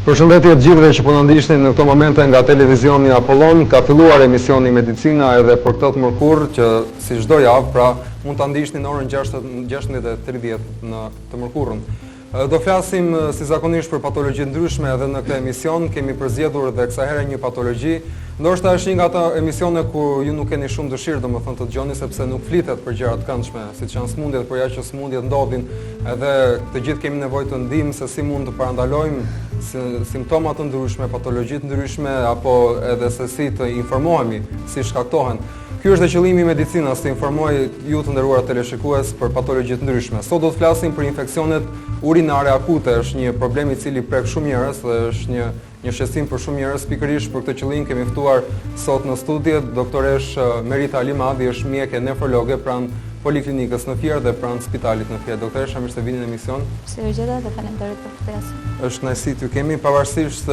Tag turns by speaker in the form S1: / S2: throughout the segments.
S1: Përshëndetje të gjithëve që po na ndiqni në këto momente nga televizioni Apollon. Ka filluar emisioni Medicina edhe për këtë të mërkurë që si çdo javë, pra mund ta ndiqni në orën 16:30 në të mërkurën. Do flasim si zakonisht për patologji ndryshme edhe në këtë emision. Kemi përzgjedhur edhe kësaj herë një patologji. Ndoshta është një nga ato emisione ku ju nuk keni shumë dëshirë domethënë të dëgjoni sepse nuk flitet për gjëra të këndshme, siç janë sëmundjet, por ja që sëmundjet ndodhin, edhe të gjithë kemi nevojë të ndihmë se si mund të parandalojmë simptoma të ndryshme, patologji të ndryshme apo edhe se si të informohemi si shkaktohen. Ky është dhe qëllimi i medicinës, të informoj ju të nderuar teleshikues për patologji të ndryshme. Sot do të flasim për infeksionet urinare akute, është një problem i cili prek shumë njerëz dhe është një shqetësim për shumë njerëz. Pikërisht për këtë qëllim kemi ftuar sot në studio doktoresh Merita Alimadi, është mjeke nefrologe pranë Poliklinikës në Fier dhe pranë Spitalit në Fier. Doktoresha, mirë se vini në emision.
S2: Si u gjeta dhe faleminderit për ftesën.
S1: Është kënaqësi t'ju kemi, pavarësisht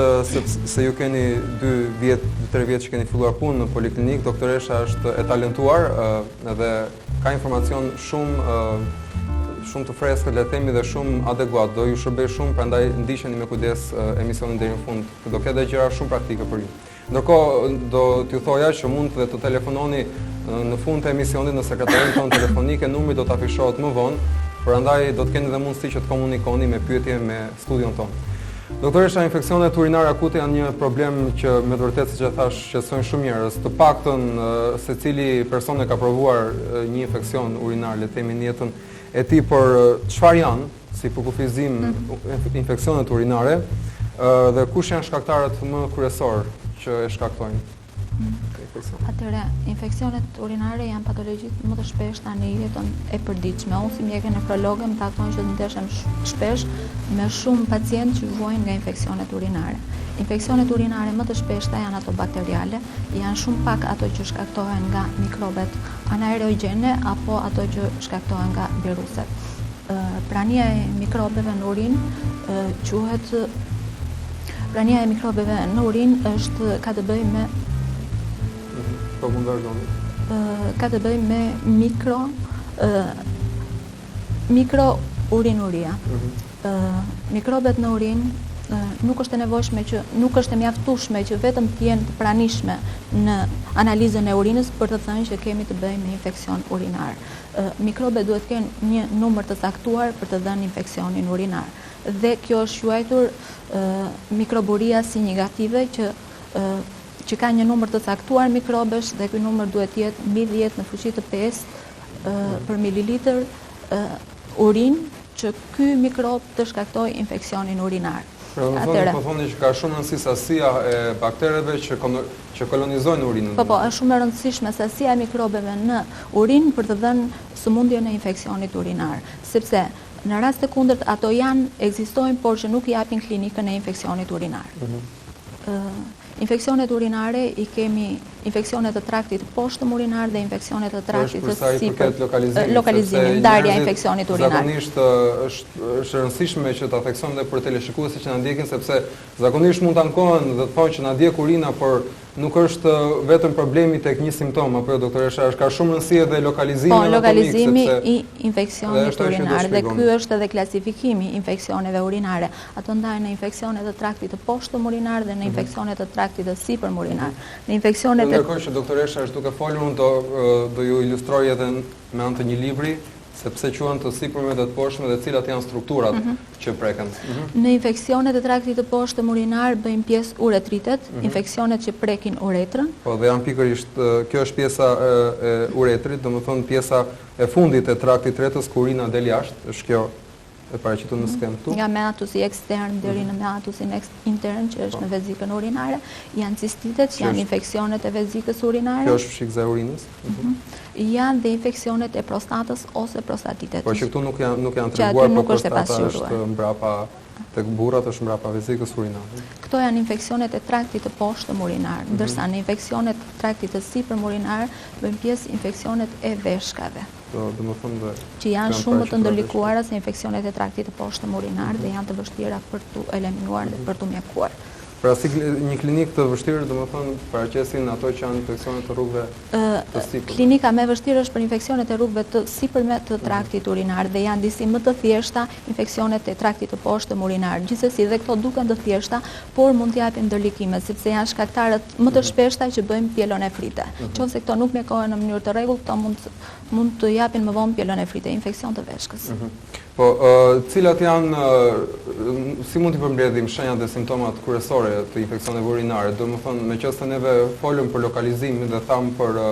S1: se ju keni 2-3 vjet që keni filluar punë në Poliklinikë. Doktoresha është e talentuar edhe ka informacion shumë të freskët, le të themi, dhe shumë adekuat. Do ju shërbej shumë, prandaj ndiqeni me kujdes emisionin deri në fund. Do ketë gjëra shumë praktike për ju. Ndërkohë do t'ju thoja që mund dhe të telefononi në fund të emisionit në sekretarinë tonë telefonike, numri do të afishohet më vonë, prandaj do të keni dhe mundësi që të komunikoni me pyetje me studion tonë. Doktoresha, infeksionet urinare akute janë një problem që me të vërtetë, siç e thash, shqetësojnë shumë njerëz. Të paktën secili person e ka provuar një infeksion urinar, le të themi, në jetën e tij, por çfarë janë si përkufizim infeksionet urinare dhe kush janë shkaktarët më kryesorë që e shkaktojnë?
S2: Atëre, infeksionet urinare janë patologjitë më të shpeshta në jetën e përditshme. Unë si mjeke nefrologe më takton që të ndeshem shpesh me shumë pacientë që vojnë nga infeksionet urinare. Infeksionet urinare më të shpeshta janë ato bakteriale, janë shumë pak ato që shkaktohen nga mikrobet anaerogjene apo ato që shkaktohen nga viruset. Prania e mikrobeve në urinë quhet prania e mikrobeve në urinë ka të bëjë me mikrourinuria. Mikrobet në urinë nuk është e nevojshme që nuk është e mjaftueshme që vetëm të jenë të pranishme në analizën e urinës për të thënë që kemi të bëjmë me infeksion urinar. Mikrobet duhet të kenë një numër të caktuar për të dhënë infeksionin urinar. Dhe kjo është quajtur mikroburia si negative që ka një numër të caktuar mikrobesh dhe ky numër duhet të jetë mbi 10 në fuqi të 5 për mililitër urinë që ky mikrob të shkaktojë infeksionin urinar.
S1: Atëherë, po thoni që ka shumë rëndësi sasia e baktereve që kolonizojnë urinën.
S2: Po, është shumë e rëndësishme sasia e mikrobeve në urinë për të dhënë sëmundjen e infeksionit urinar, sepse në rast të kundërt ato ekzistojnë, por që nuk japin klinikën e infeksionit urinar. Infeksionet urinare i kemi infeksionet të traktit poshtëm urinar dhe infeksionet të traktit të sipër lokalizimin, ndarja e infeksionit urinar.
S1: Zakonisht është rëndësishme që ta theksojmë edhe për teleshikuesit që na ndjekin, sepse zakonisht mund të ankohen dhe të thonë që na ndjek urina, por nuk është vetëm problemi tek një simptom, apo jo, doktoresha, ka shumë rëndësi edhe lokalizimi
S2: anatomik. Po, lokalizimi i infeksionit urinar dhe ky është edhe klasifikimi infeksioneve urinare. Ato ndahen në infeksionet të traktit të poshtëm urinar dhe në infeksionet të traktit të sipërm urinar. Në infeksionet
S1: ndërkohë që doktoresha është duke folur, do ju ilustroj edhe me anë të një libri sepse quhen të sipërme dhe të poshtme dhe cilat janë strukturat që preken.
S2: Në infeksionet e traktit të poshtëm urinar bëjmë pjesë uretritet, infeksionet që prekin uretrën.
S1: Po, dhe janë pikërisht, kjo është pjesa e uretrit, domethënë pjesa e fundit e traktit tretës ku urina del jashtë, është kjo e paraqitur në skemë këtu.
S2: Nga meatusi ekstern deri në meatusin intern, që është në vezikën urinare, janë cistitet, që janë infeksionet e vezikës urinare.
S1: Kjo është fshikza e urinës.
S2: Janë dhe infeksionet e prostatës ose prostatitet.
S1: Po që këtu nuk janë treguar, por prostata është mbrapa tek burrat, është mbrapa vezikës urinare.
S2: Këto janë infeksionet e traktit të poshtëm urinar, ndërsa në infeksionet e traktit të sipërm urinar bëjmë pjesë infeksionet e veshkave. Që janë shumë më të ndërlikuara se infeksionet e traktit të poshtëm urinar dhe janë të vështira për të eliminuar dhe për të mjekuar.
S1: Pra si një klinik të vështirë, domethënë paraqesin ato që janë infeksione të rrugëve të sipërme.
S2: Klinika më e vështirë është për infeksionet e rrugëve të sipërme të traktit urinar dhe janë disi më të thjeshta infeksionet e traktit të poshtëm urinar. Gjithsesi dhe këto duken të thjeshta, por mund të japin ndërlikime sepse janë shkaktarët më të shpeshta që bëjmë pyelonefrite. Qofse këto nuk mjekohen në mënyrë të rregullt, këto mund të japin më vonë pyelonefrite, infeksion të veshkës.
S1: Po, cilat janë, si mund t'i përmbledhim shenjat dhe simptomat kryesore të infeksioneve urinare? Domethënë, meqense neve folëm për lokalizimin dhe thamë për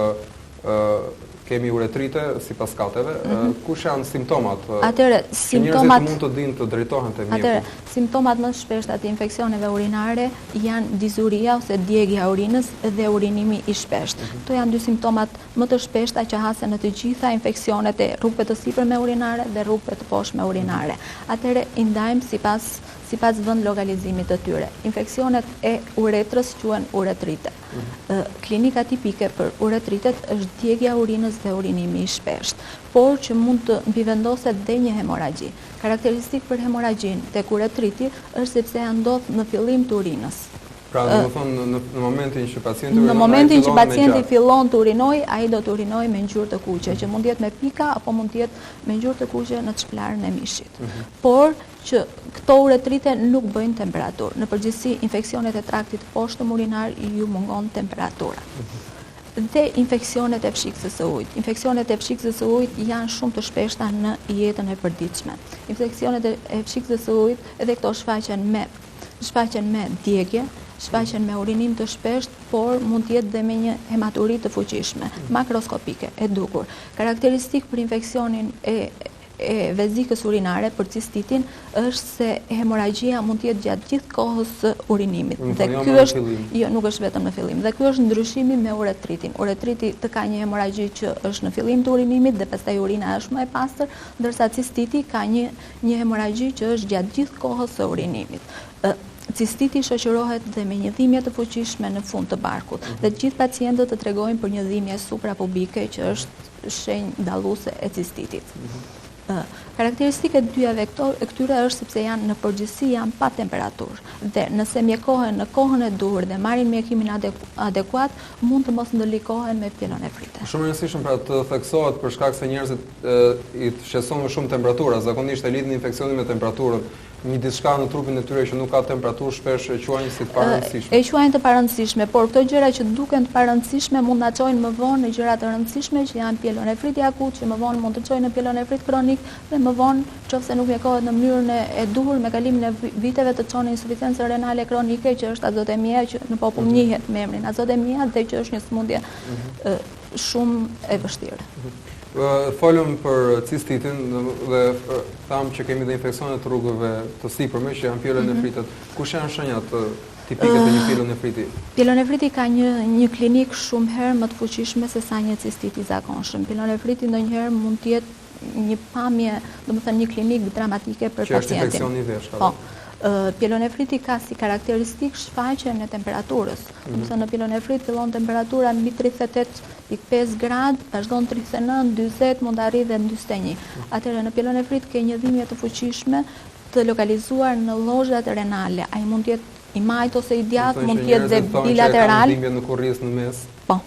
S1: kemi uretrite sipas kateve, kush janë simptomat?
S2: Atëherë,
S1: simptomat mund të dinë të drejtohen te mjeku.
S2: Atëherë, simptomat më të shpeshta të infeksioneve urinare janë dizuria ose djegja e urinës dhe urinimi i shpeshtë. Këto janë dy simptomat më të shpeshta që hasen në të gjitha infeksionet e rrugëve të sipërme urinare dhe rrugëve të poshtme urinare. Atëherë, i ndajmë sipas vend lokalizimit të tyre. Infeksionet e uretrës quhen uretrite. Klinika tipike për uretritet është djegja e urinës dhe urinimi i shpeshtë, por që mund të mbivendoset dhe një hemoragji. Karakteristikë për hemoragjinë tek uretriti është sepse ajo ndodh në fillim të urinës.
S1: Pra, domethënë në momentin që pacienti
S2: fillon të urinojë, ai do të urinojë me ngjyrë të kuqe, që mund të jetë me pika apo mund të jetë me ngjyrë të kuqe në çplarën e mishit. Por që këto uretrite nuk bëjnë temperaturë. Në përgjithësi, infeksionet e traktit poshtëm urinar ju mungon temperatura. Dhe infeksionet e fshikësës së ujit. Infeksionet e fshikësës së ujit janë shumë të shpeshta në jetën e përditshme. Infeksionet e fshikësës së ujit edhe këto shfaqen me djegje, shfaqen me urinim të shpeshtë, por mund të jetë dhe me një hematuri të fuqishme, makroskopike, e dukur. Karakteristikë për infeksionin e vezikës urinare për cistitin është se hemoragjia mund të jetë gjatë gjithë kohës së urinimit. Dhe ky është nuk është vetëm në fillim. Dhe ky është ndryshimi me uretritin. Uretriti të ka një hemoragji që është në fillim të urinimit dhe pastaj urina është më e pastër, ndërsa cistiti ka një hemoragji që është gjatë gjithë kohës së urinimit. Cistiti shoqërohet dhe me një dhimbje të fuqishme në fund të barkut dhe të gjithë pacientët të tregojnë për një dhimbje suprapubike që është shenjë dalluese e cistitit. Karakteristika e dyjave këtyre është sepse janë në përgjithësi janë pa temperaturë dhe nëse mjekohen në kohën e duhur dhe marrin mjekimin adekuat, mund të mos ndërlikohen me pyelonefrite.
S1: Shumë e rëndësishme pra të theksohet për shkak se njerëzit i shqetëson më shumë temperatura, zakonisht e lidhin infeksionin me temperaturën. Një diçka në trupin e tyre që nuk ka temperaturë shpesh e quajnë si të parëndësishme.
S2: E quajnë të parëndësishme, por këto gjëra që duken të parëndësishme mund na çojnë më vonë në gjëra të rëndësishme që janë pyelonefriti akut, që më vonë mund të çojnë në pyelonefrit kronik dhe më vonë, nëse nuk mjekohet në mënyrën e duhur me kalimin e viteve të çon në insuficiencë renale kronike, që është azotemia, që në popull njihet me emrin azotemia dhe që është një sëmundje shumë e vështirë.
S1: Folëm për cistitin dhe thamë që kemi dhe infeksionet të rrugëve të sipërme që janë pyelonefritet. Kush janë shenjat tipike të një pyelonefriti?
S2: Pyelonefriti ka një klinik shumë herë më të fuqishme se sa një cistit i zakonshëm. Pyelonefriti ndonjëherë mund të jetë një pamje, domethënë një klinik dramatike për pacientin.
S1: Që është infeksion i veshkave.
S2: Pyelonefriti ka si karakteristikë shfaqjen e temperaturës. Domethënë në pyelonefrit fillon temperatura mbi 38.5 gradë, vazhdon 39, 40, mund të arrijë dhe 41. Atëherë në pyelonefrit ke një dhimbje të fuqishme të lokalizuar në llozhat renale. Ai mund të jetë i majt ose i djathtë, mund të jetë dhe bilateral.
S1: Dhimbje në kurriz në mes.
S2: Po.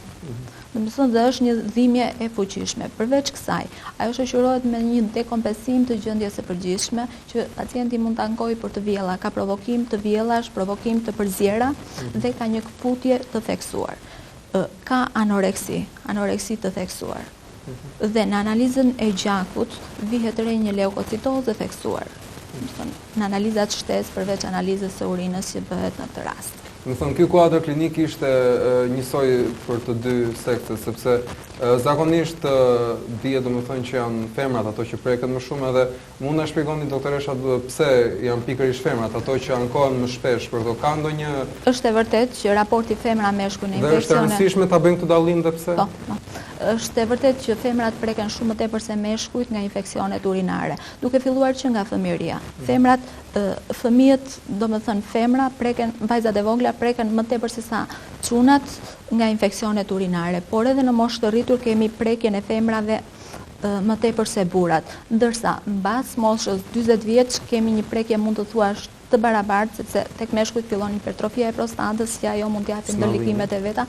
S2: Domethënë dhe është një dhimbje e fuqishme. Përveç kësaj, ajo shoqërohet me një dekompensim të gjendjes së përgjithshme që pacienti mund ta ankojë për të vjella, ka provokim të vjellash, provokim të përzjera dhe ka një këputje të theksuar. Ka anoreksi të theksuar. Dhe në analizën e gjakut vihet re një leukocitozë theksuar. Në analizat shtesë përveç analizës së urinës që bëhet në të rast.
S1: Më thënë, ky kuadër klinik ishte njësoj për të dy sekte, sepse zakonisht dihet domethënë që janë femrat ato që preken më shumë edhe mund na shpjegoni doktoresha pse janë pikërisht femrat ato që ankohen më shpesh për këto, ka ndonjë?
S2: Është e vërtetë që raporti femra-meshkuj në infeksione.
S1: Dhe është e rëndësishme ta bëjnë këtë dallim dhe pse?
S2: Po. Është e vërtetë që femrat preken shumë më tepër se meshkujt nga infeksionet urinare, duke filluar që nga fëmijëria. Fëmijët, domethënë femra preken, vajzat e vogla preken më tepër se sa çunat nga infeksionet urinare, por edhe në moshë të rritur kemi prekjen e femrave më tepër se burrat, ndërsa mbas moshës 40 vjeç kemi një prekje mund të thuash të barabartë, sepse tek meshkujt fillon hipertrofia e prostatës, që ajo mund t'japë ndërlikimet e veta,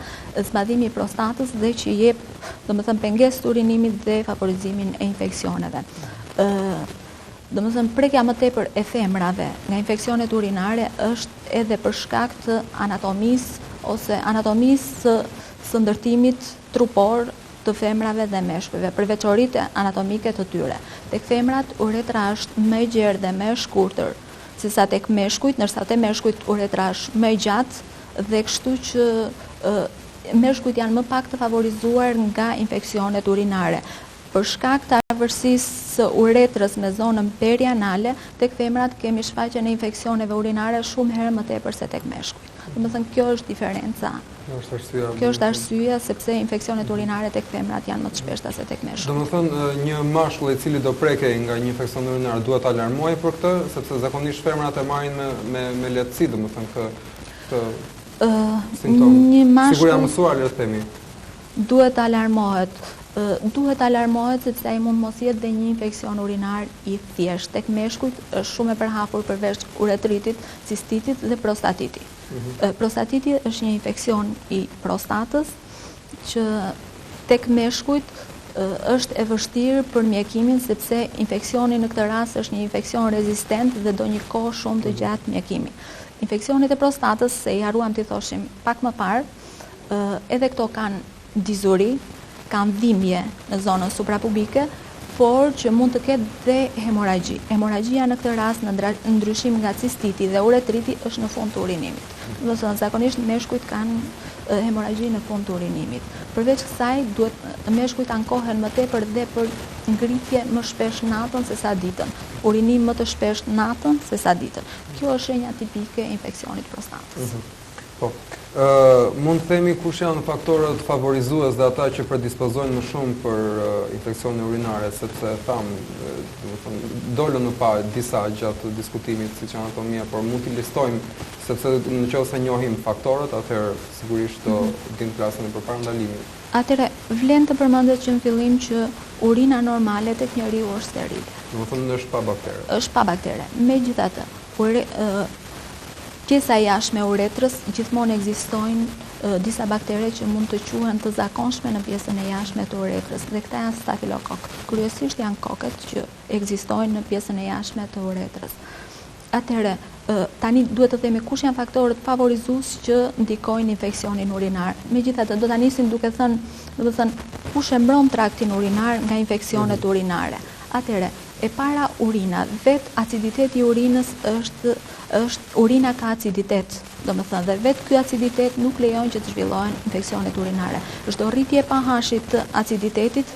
S2: zbadhimi i prostatës dhe që jep, domethënë pengesë të urinimit dhe favorizimin e infeksioneve. Domethënë prekja më tepër e femrave nga infeksionet urinare është edhe për shkak të anatomisë ose anatomisë së ndërtimit trupor të femrave dhe meshkujve, për veçoritë anatomike të tyre. Tek femrat uretra është më e gjerë dhe më e shkurtër se sa tek meshkujt, ndërsa te meshkujt uretra është më e gjatë dhe kështu që meshkujt janë më pak të favorizuar nga infeksionet urinare. Për shkak të afërsisë së uretrës me zonën perianale, tek femrat kemi shfaqjen e infeksioneve urinare shumë herë më tepër se tek meshkujt. Domethënë kjo është diferenca. Kjo është arsyeja sepse infeksionet urinare tek femrat janë më të shpeshta se tek meshkujt.
S1: Domethënë një mashkull i cili do prekej nga një infeksion urinar duhet alarmojë për këtë, sepse zakonisht femrat e marrin me lehtësi, domethënë këtë simptom. Sigur jam mësuar, le të themi.
S2: Duhet alarmohet. Duhet alarmohet sepse ai mund mos jetë dhe një infeksion urinar i thjeshtë. Tek meshkujt është shumë e përhapur përveç uretritit, cistitit dhe prostatitit. Prostatiti është një infeksion i prostatës që tek meshkujt është e vështirë për mjekimin sepse infeksioni në këtë rast është një infeksion rezistent dhe do një kohë shumë të gjatë mjekimi. Infeksionet e prostatës, se i haruam t'i thoshim pak më parë, edhe këto kanë dizuri, kanë dhimbje në zonën suprapubike, por që mund të ketë dhe hemoragji. Hemorragjia në këtë rast në ndryshim nga cistiti dhe uretriti është në fund të urinimit. Do të thonë zakonisht meshkujt kanë hemorragji në fund të urinimit. Përveç kësaj, meshkujt ankohen më tepër dhe për ngritje më shpesh natën se sa ditën. Urinim më të shpesh natën se sa ditën. Kjo është shenja tipike e infeksionit prostatës.
S1: Po. Mund të themi kush janë faktorët favorizues dhe ata që predispozojnë më shumë për infeksione urinare, sepse dolën në pa disa gjatë diskutimit, siç janë ato mia, por mund t'i listojmë, sepse nëse njohim faktorët, atëherë sigurisht do dim të flasim për parandalimit.
S2: Atëherë vlen të përmendet që në fillim që urina normale tek njeriu është sterile.
S1: Domethënë është pa baktere.
S2: Është pa baktere. Megjithatë, pjesa jashtme e uretrës gjithmonë ekzistojnë disa baktere që mund të quhen të zakonshme në pjesën e jashtme të uretrës dhe këta janë stafilokokët. Kryesisht janë kokët që ekzistojnë në pjesën e jashtme të uretrës. Atëherë, tani duhet të themi kush janë faktorët favorizues që ndikojnë infeksionin urinar. Megjithatë, do ta nisim duke thënë, kush e mbron traktin urinar nga infeksionet urinare. Atëherë, e para urina, vetë aciditeti i urinës është urina ka aciditet, domethënë dhe vetë ky aciditet nuk lejon që të zhvillohen infeksionet urinare. Çdo rritje e pahashit të aciditetit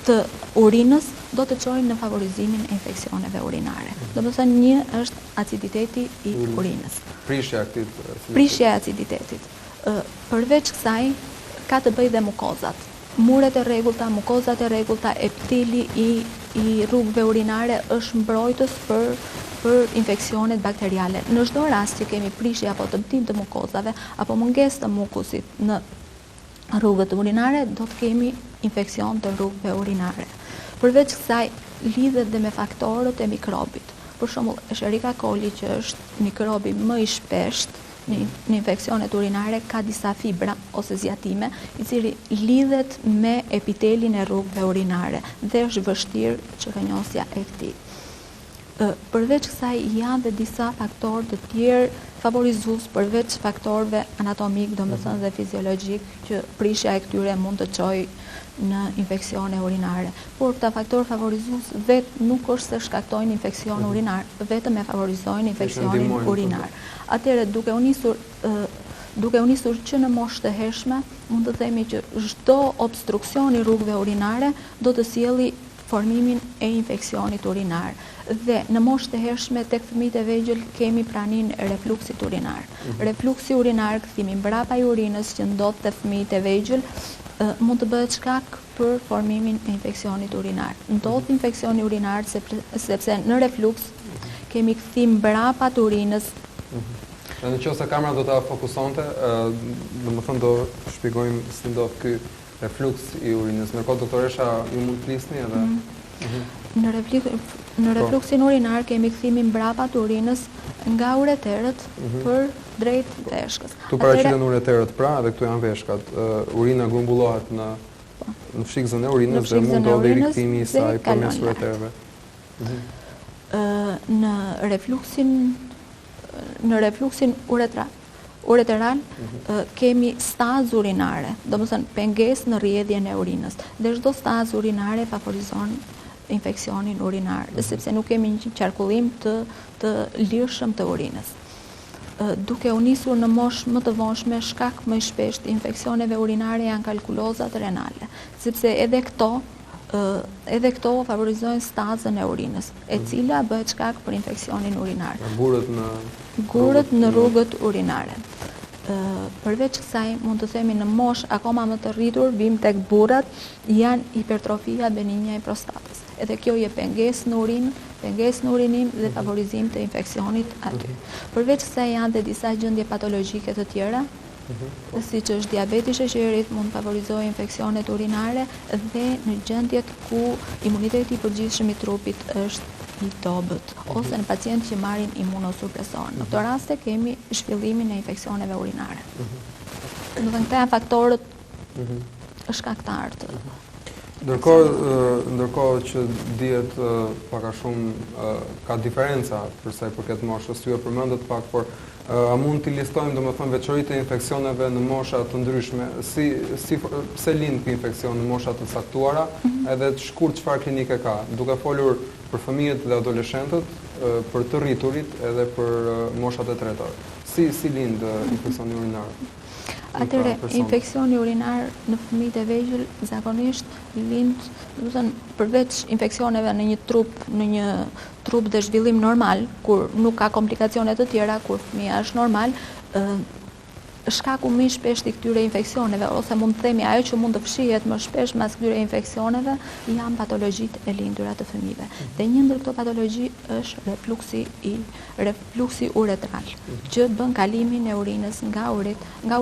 S2: të urinës do të çojë në favorizimin e infeksioneve urinare. Domethënë një është aciditeti i urinës. Prishja e aciditetit. Përveç kësaj ka të bëjë dhe mukozat. Muret e rregullta, mukozat e rregullta, epiteli i rrugëve urinare është mbrojtës për infeksionet bakteriale. Në çdo rast që kemi prishje apo dëmtim të mukozave apo mungesë të mukusit në rrugët urinare, do të kemi infeksion të rrugëve urinare. Përveç kësaj, lidhet dhe me faktorët e mikrobit. Për shembull, Escherichia coli, që është mikrobi më i shpeshtë në infeksionet urinare, ka disa fibra ose zjatime, i cili lidhet me epitelin e rrugëve urinare dhe është vështirë çrënjosja e këtij. Përveç kësaj janë dhe disa faktorë të tjerë favorizues përveç faktorëve anatomik, domethënë dhe fiziologjik, që prishja e këtyre mund të çojë në infeksione urinare. Por këta faktorë favorizues vetë nuk është se shkaktojnë infeksion urinar, vetëm e favorizojnë infeksionin urinar. Atëherë, duke u nisur që në moshë të hershme, mund të themi që çdo obstruksion i rrugëve urinare do të sjelli formimin e infeksionit urinar. Dhe në moshë të hershme tek fëmijët e vegjël kemi praninë e refluksit urinar. Refluksi urinar, kthimi mbrapa i urinës që ndodh te fëmijët e vegjël, mund të bëhet shkak për formimin e infeksionit urinar. Ndodh infeksioni urinar sepse në refluks kemi kthim mbrapa të urinës.
S1: Në qoftë se kamera do ta fokusonte, domethënë do shpjegojmë si ndodh ky refluks i urinës. Ndërkohë doktoresha ju mund të flisni edhe
S2: Në refluksin urinar kemi kthimin mbrapa të urinës nga ureterët për drejt veshkës.
S1: Tu paraqiten ureterët pra, edhe këtu janë veshkat. Urina grumbullohet në fshikzën e urinës dhe mund ndodhi rikthimi i saj përmes ureterëve.
S2: Në refluksin ureteral kemi stazë urinare, domethënë pengesë në rrjedhjen e urinës. Dhe çdo stazë urinare favorizon infeksionin urinar, sepse nuk kemi një qarkullim të lirshëm të urinës. Duke u nisur në moshë më të vonshme, shkak më i shpeshtë të infeksioneve urinare janë kalkulozat renale, sepse edhe këto favorizojnë stazën e urinës, e cila bëhet shkak për infeksionin urinar. Gurët në rrugët urinare. Përveç kësaj, mund të themi në moshë akoma më të rritur, vim tek burrat, janë hipertrofia benigna e prostatës. Edhe kjo je pengesë në urinë, pengesë në urinim dhe favorizim të infeksionit aty. Përveç kësaj janë dhe disa gjendje patologjike të tjera, siç është diabeti i sheqerit, mund të favorizojë infeksionet urinare dhe në gjendjet ku imuniteti i përgjithshëm i trupit është i dobët, ose në pacientë që marrin imunosupreson. Në këto raste kemi zhvillimin e infeksioneve urinare. Domethënë këta janë faktorët shkaktar të.
S1: Ndërkohë që dihet pak a shumë ka diferenca për sa i përket moshës, ju e përmendët pak, por a mund t'i listojmë domethënë veçoritë e infeksioneve në mosha të ndryshme, pse lind ky infeksion në mosha të caktuara, edhe të shkurt çfarë klinike ka, duke folur për fëmijët dhe adoleshentët, për të rriturit edhe për moshat e treta. Si lind infeksioni urinar?
S2: Atëre, infeksioni urinar në fëmijët e vegjël zakonisht lind, domethënë përveç infeksioneve në një trup dhe zhvillim normal, kur nuk ka komplikacione të tjera, kur fëmia është normal, shkaku më i shpeshtë i këtyre infeksioneve, ose mund të themi ajo që mund të fshihet më shpesh mas këtyre infeksioneve, janë patologjitë e lindura të fëmijëve. Dhe një ndër këto patologji është refluksi uretral, që bën kalimin e urinës nga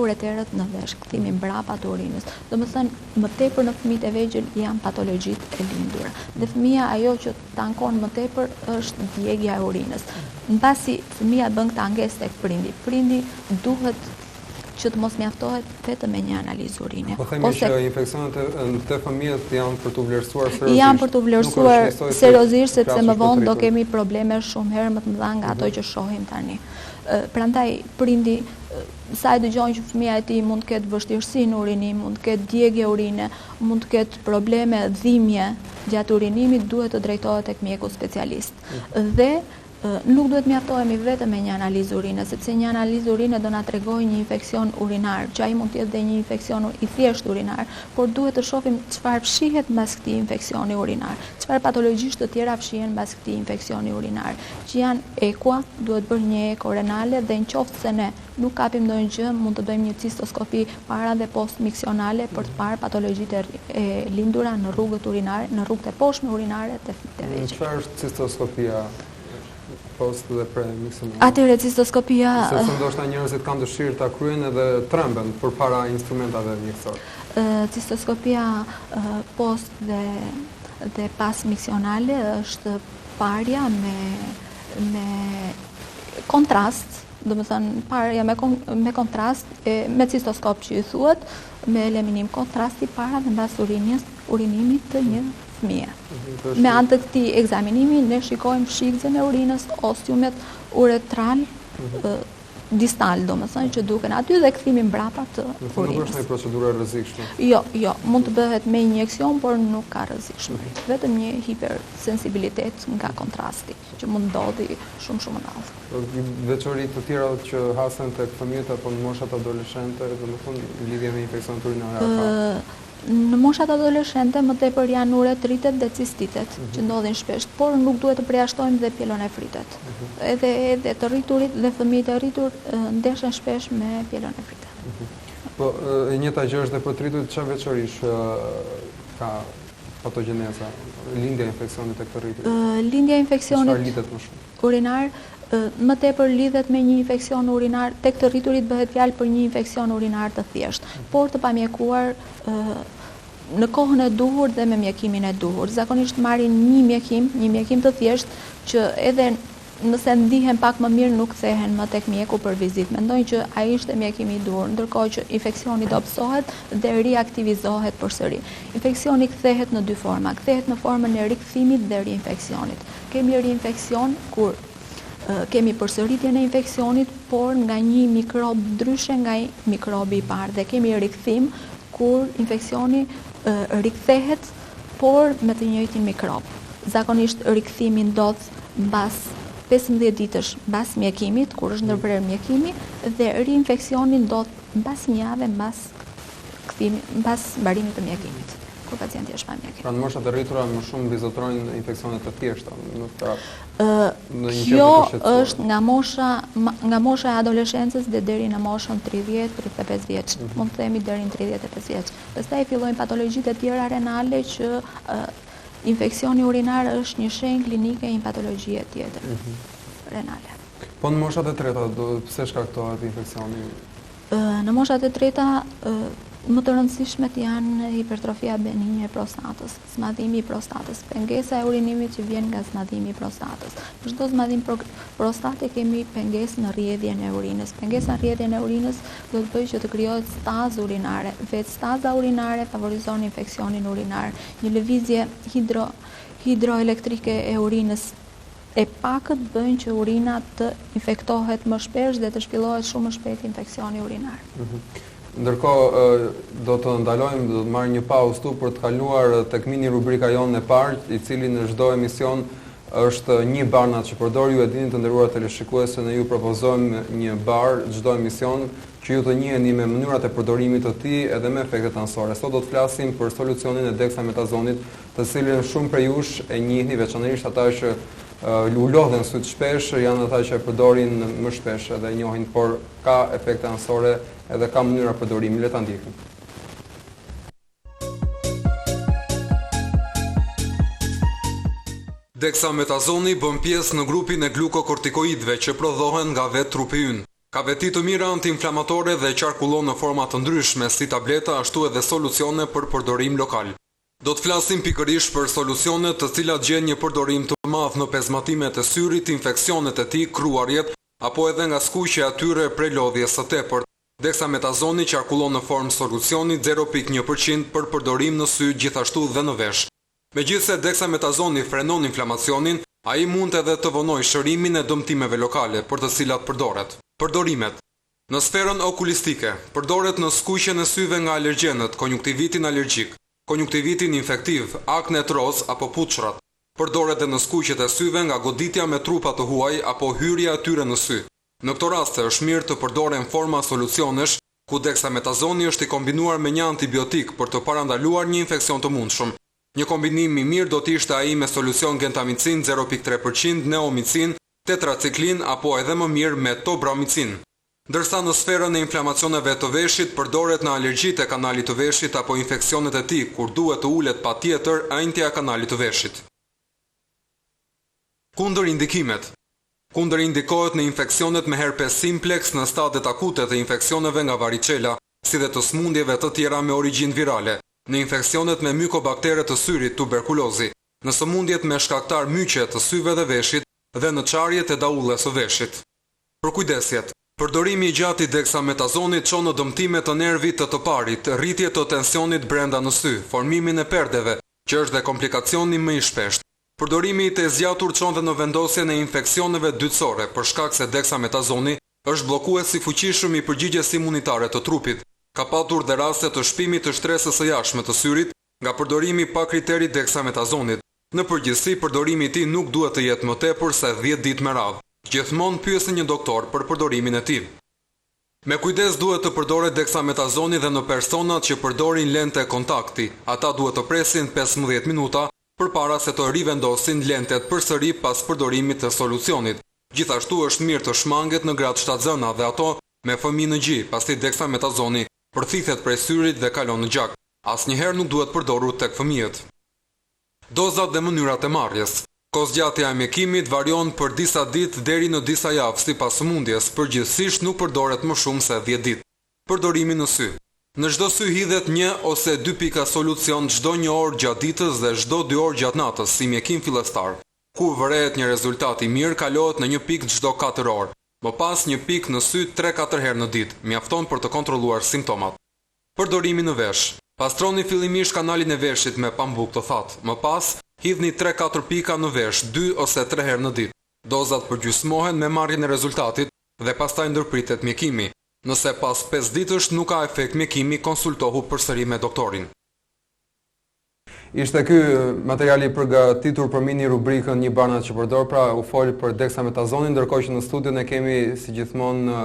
S2: ureterët në veshk, kthimin mbrapa të urinës. Domethënë, më tepër në fëmijët e vegjël janë patologjitë e lindura. Dhe fëmia ajo që tankon më tepër është djegja e urinës. Mbasi fëmia bën këtë angesë tek prindi duhet që të mos mjaftohet vetëm me një analizë urine.
S1: Po themi që infeksionet në të fëmijët janë për të vlerësuar seriozisht.
S2: Janë për të vlerësuar seriozisht, sepse më vonë do kemi probleme shumë herë më të mëdha nga ato që shohim tani. Prandaj prindi sa e dëgjon që fëmia e tij mund të ketë vështirësi në urinim, mund të ketë djegje urine, mund të ketë probleme dhimbje gjatë urinimit, duhet të drejtohet tek mjeku specialist. Dhe nuk duhet mjaftohemi vetëm me një analizë urine, sepse një analizë urine do na tregojë një infeksion urinar, që ai mund të jetë dhe një infeksion i thjeshtë urinar, por duhet të shohim çfarë fshihet mbas këtij infeksioni urinar, çfarë patologjish të tjera fshihen mbas këtij infeksioni urinar, që janë ekua, duhet bërë një eko renale dhe nëse ne nuk kapim ndonjë gjë, mund të bëjmë një cistoskopi para dhe post miksionale për të parë patologjitë e lindura në rrugët urinare, në rrugët e poshtme urinare të fëmijëve të vegjël.
S1: Çfarë është cistoskopia? Post dhe pre-miksionale.
S2: Atëre cistoskopia...
S1: Sepse ndoshta njerëzit kanë dëshirë ta kryejnë edhe tremben përpara instrumentave mjekësore.
S2: Cistoskopia post dhe pas miksionale është parja me kontrast, domethënë parja me kontrast, me cistoskop që i thuhet, me eliminim kontrasti para dhe mbas urinimit të një fëmije. Me anë të këtij ekzaminimi ne shikojmë shikëzën e urinës, ostiumet uretral distal, domethënë që duken aty dhe kthimin mbrapa të urinës.
S1: Nuk është një procedurë e rrezikshme.
S2: Jo, mund të bëhet me injeksion, por nuk ka rrezikshmëri. Vetëm një hipersensibilitet nga kontrasti, që mund ndodhi shumë më radhë.
S1: Veçori të tjera që hasen tek fëmijët apo në moshat adoleshente, domethënë lidhje me infeksionet urinare ka.
S2: Në moshat adoleshente më tepër janë uretritet dhe cistitet që ndodhin shpesh, por nuk duhet të përjashtojmë dhe pyelonefritet. Edhe të rriturit dhe fëmijët e rritur ndeshen shpesh me pyelonefritet.
S1: Po e njëjta gjë është dhe për të rriturit, çfarë veçorish ka patogjeneza, lindja e infeksionit tek të rriturit?
S2: Lindja e infeksionit
S1: Çfarë lidhet më shumë?
S2: Urinar më tepër lidhet me një infeksion urinar, tek të rriturit bëhet fjalë për një infeksion urinar të thjeshtë, por të pamjekuar në kohën e duhur dhe me mjekimin e duhur. Zakonisht marrin një mjekim të thjesht që edhe nëse ndihen pak më mirë nuk kthehen më tek mjeku për vizitë. Mendojnë që ai ishte mjekimi i duhur, ndërkohë që infeksioni dobësohet dhe riaktivizohet përsëri. Infeksioni kthehet në dy forma, kthehet në formën e rikthimit dhe rinfeksionit. Kemi rinfeksion kur kemi përsëritjen e infeksionit, por nga një mikrob ndryshe nga mikrobi i parë, dhe kemi rikthim kur infeksioni rikthehet, por me të njëjtin mikrob. Zakonisht rikthimi ndodh mbas 15 ditësh mbas mjekimit, kur është ndërprer mjekimi, dhe rinfeksioni ndodh mbas një jave mbas mbarimit të mjekimit, kur pacienti është pa mjekim.
S1: Pra në moshat e rritura më shumë vizotrojnë infeksionet të thjeshta,
S2: Kjo është nga mosha e adoleshencës dhe deri në moshën 30-35 vjeç. Mund të themi deri në 35 vjeç. Pastaj fillojnë patologjitë e tjera renale që infeksioni urinar është një shenjë klinike e një patologjie tjetër renale.
S1: Po në moshat e treta, pse shkaktohet infeksioni?
S2: Në moshat e treta, më të rëndësishmet janë hipertrofia benigne e prostatës, smadhimi i prostatës, pengesa e urinimit që vjen nga smadhimi i prostatës. Për çdo smadhim prostate kemi pengesë në rrjedhjen e urinës. Pengesa në rrjedhjen e urinës do të bëjë që të krijohet stazë urinare. Vetë staza urinare favorizon infeksionin urinar. Një lëvizje hidroelektrike e urinës e pakët bëjnë që urina të infektohet më shpesh dhe të shpillohet shumë më shpejt infeksioni urinar.
S1: Ndërkohë, do të ndalojmë, do të marrë një pauzë tu për të kaluar tek mini rubrika jonë e parë, i cili në çdo emision është një barnat që përdor. Ju e dini të nderuar teleshikues se ne ju propozojmë një bar çdo emision që ju të njiheni me mënyrat e përdorimit të tij edhe me efektet anësore. Sot do të flasim për solucionin e dexametazonit, të cilin shumë prej jush e njihni, veçanërisht ata që u lodhen syt shpesh, janë ata që e përdorin më shpesh edhe e njohin, por ka efekte anësore edhe ka mënyra përdorimi. Le ta ndjekim. Dexametazoni bën pjesë në grupin e glukokortikoidëve që prodhohen nga vetë trupi ynë. Ka veti të mira antiinflamatore dhe qarkullon në forma të ndryshme si tableta, ashtu edhe solucione për përdorim lokal. Do të flasim pikërisht për solucione të cilat gjen një përdorim të madh në pezmatimet e syrit, infeksionet e tij, kruarjet, apo edhe nga skuqja e tyre prej lodhjes së tepërt. Dexametazoni qarkullon në formë solucioni 0.1% për përdorim në sy, gjithashtu dhe në vesh. Megjithse dexametazoni frenon inflamacionin, ai mund edhe të vonojë shërimin e dëmtimeve lokale, për të cilat përdoret. Përdorimet. Në sferën okulistike, përdoret në skuqjen e syve nga alergjenët, konjunktivitin alergjik, konjunktivitin infektiv, aknet roz apo puçrat. Përdoret edhe në skuqjet e syve nga goditja me trupa të huaj apo hyrja e tyre në sy. Në këto raste është mirë të përdoren forma solucionesh ku dexametazoni është i kombinuar me një antibiotik për të parandaluar një infeksion të mundshëm. Një kombinim i mirë do të ishte ai me solucion gentamicin 0.3%, neomicin, tetraciklin apo edhe më mirë me tobramicin. Ndërsa në sferën e inflamacioneve të veshit përdoret në alergjitë e kanalit të veshit apo infeksionet e tij, kur duhet të ulet patjetër ajntja e kanalit të veshit. Kundër indikimet. Kundër indikohet në infeksionet me herpes simplex, në stadet akute të infeksioneve nga varicela, si dhe të smundjeve të tjera me origjinë virale, në infeksionet me mykobaktere të syrit, tuberkulozi, në sëmundjet me shkaktar myqe të syve dhe veshit dhe në çarjet e daulles së veshit. Përkujdesjet. Përdorimi i gjatë i dexametazonit çon në dëmtime të nervit të parit, rritje të tensionit brenda në sy, formimin e perdeve, që është dhe komplikacioni më i shpeshtë. Përdorimi i të zgjatur çon dhe në vendosjen e infeksioneve dytësore, për shkak se dexametazoni është bllokues i fuqishëm i përgjigjes imunitare të trupit. Ka patur dhe raste të shpimit të shtresës së jashtme të syrit nga përdorimi pa kriteri dexametazonit. Në përgjithësi, përdorimi i tij nuk duhet të jetë më tepër se 10 ditë me radhë. Gjithmonë pyesni një doktor për përdorimin e tij. Me kujdes duhet të përdoret dexametazoni dhe në personat që përdorin lente kontakti. Ata duhet të presin 15 minuta përpara se të rivendosin lentet përsëri pas përdorimit të solucionit. Gjithashtu është mirë të shmanget në grad shtatzëna dhe ato me fëmijë në gjy, pasi dexametazoni përthithet prej syrit dhe kalon në gjak. Asnjëherë nuk duhet përdorur tek fëmijët. Dozat dhe mënyrat e marrjes. Kohëzgjatja e mjekimit varion për disa ditë deri në disa javë sipas sëmundjes, përgjithsisht nuk përdoret më shumë se 10 ditë. Përdorimi në sy. Në çdo sy hidhet 1 ose 2 pika solucion çdo 1 orë gjatë ditës dhe çdo 2 orë gjatë natës, si mjekim fillestar. Kur vërehet një rezultat i mirë, kalohet në 1 pikë çdo 4 orë. Më pas 1 pikë në sy 3-4 herë në ditë, mjafton për të kontrolluar simptomat. Përdorimi në vesh. Pastroni fillimisht kanalin e veshit me pambuk të thatë. Më pas, hidhni 3-4 pika në vesh 2 ose 3 herë në ditë. Dozat përgjysmohen me marrjen e rezultatit dhe pastaj ndërpritet mjekimi. Nëse pas 5 ditësh nuk ka efekt mjekimi, konsultohu përsëri me doktorin. Ishte ky materiali përgatitur për mini rubrikën Një barnat që përdor, pra u fol për dexametazonin, ndërkohë që në studio ne kemi si gjithmonë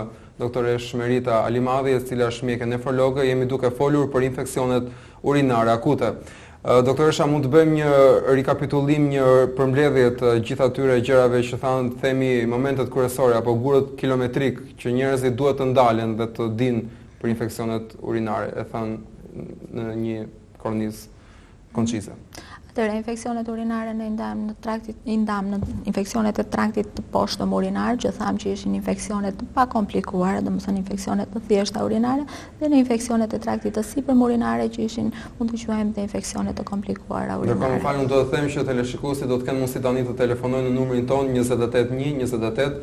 S1: doktoresh Merita Alimadhi, e cila është mjeke nefrologe, jemi duke folur për infeksionet urinare akute. Doktoresha, mund të bëjmë një rikapitullim, një përmbledhje të gjithë atyre gjërave që themi momentet kryesore apo gurët kilometrik që njerëzit duhet të ndalen dhe të dinë për infeksionet urinare, e thënë në një kornizë koncize.
S2: Atëherë, infeksionet urinare ne i ndam në infeksionet e traktit të poshtëm urinar, që thamë që ishin infeksionet të pa komplikuara, domethënë infeksionet të thjeshta urinare, dhe në infeksionet e traktit të sipërm urinare, që ishin, mund të quajmë, dhe infeksionet të komplikuara urinare.
S1: Ndërkohë, më falni, do të them që teleshikuesit do të kenë mundësi tani të telefonojnë në numrin ton 28128.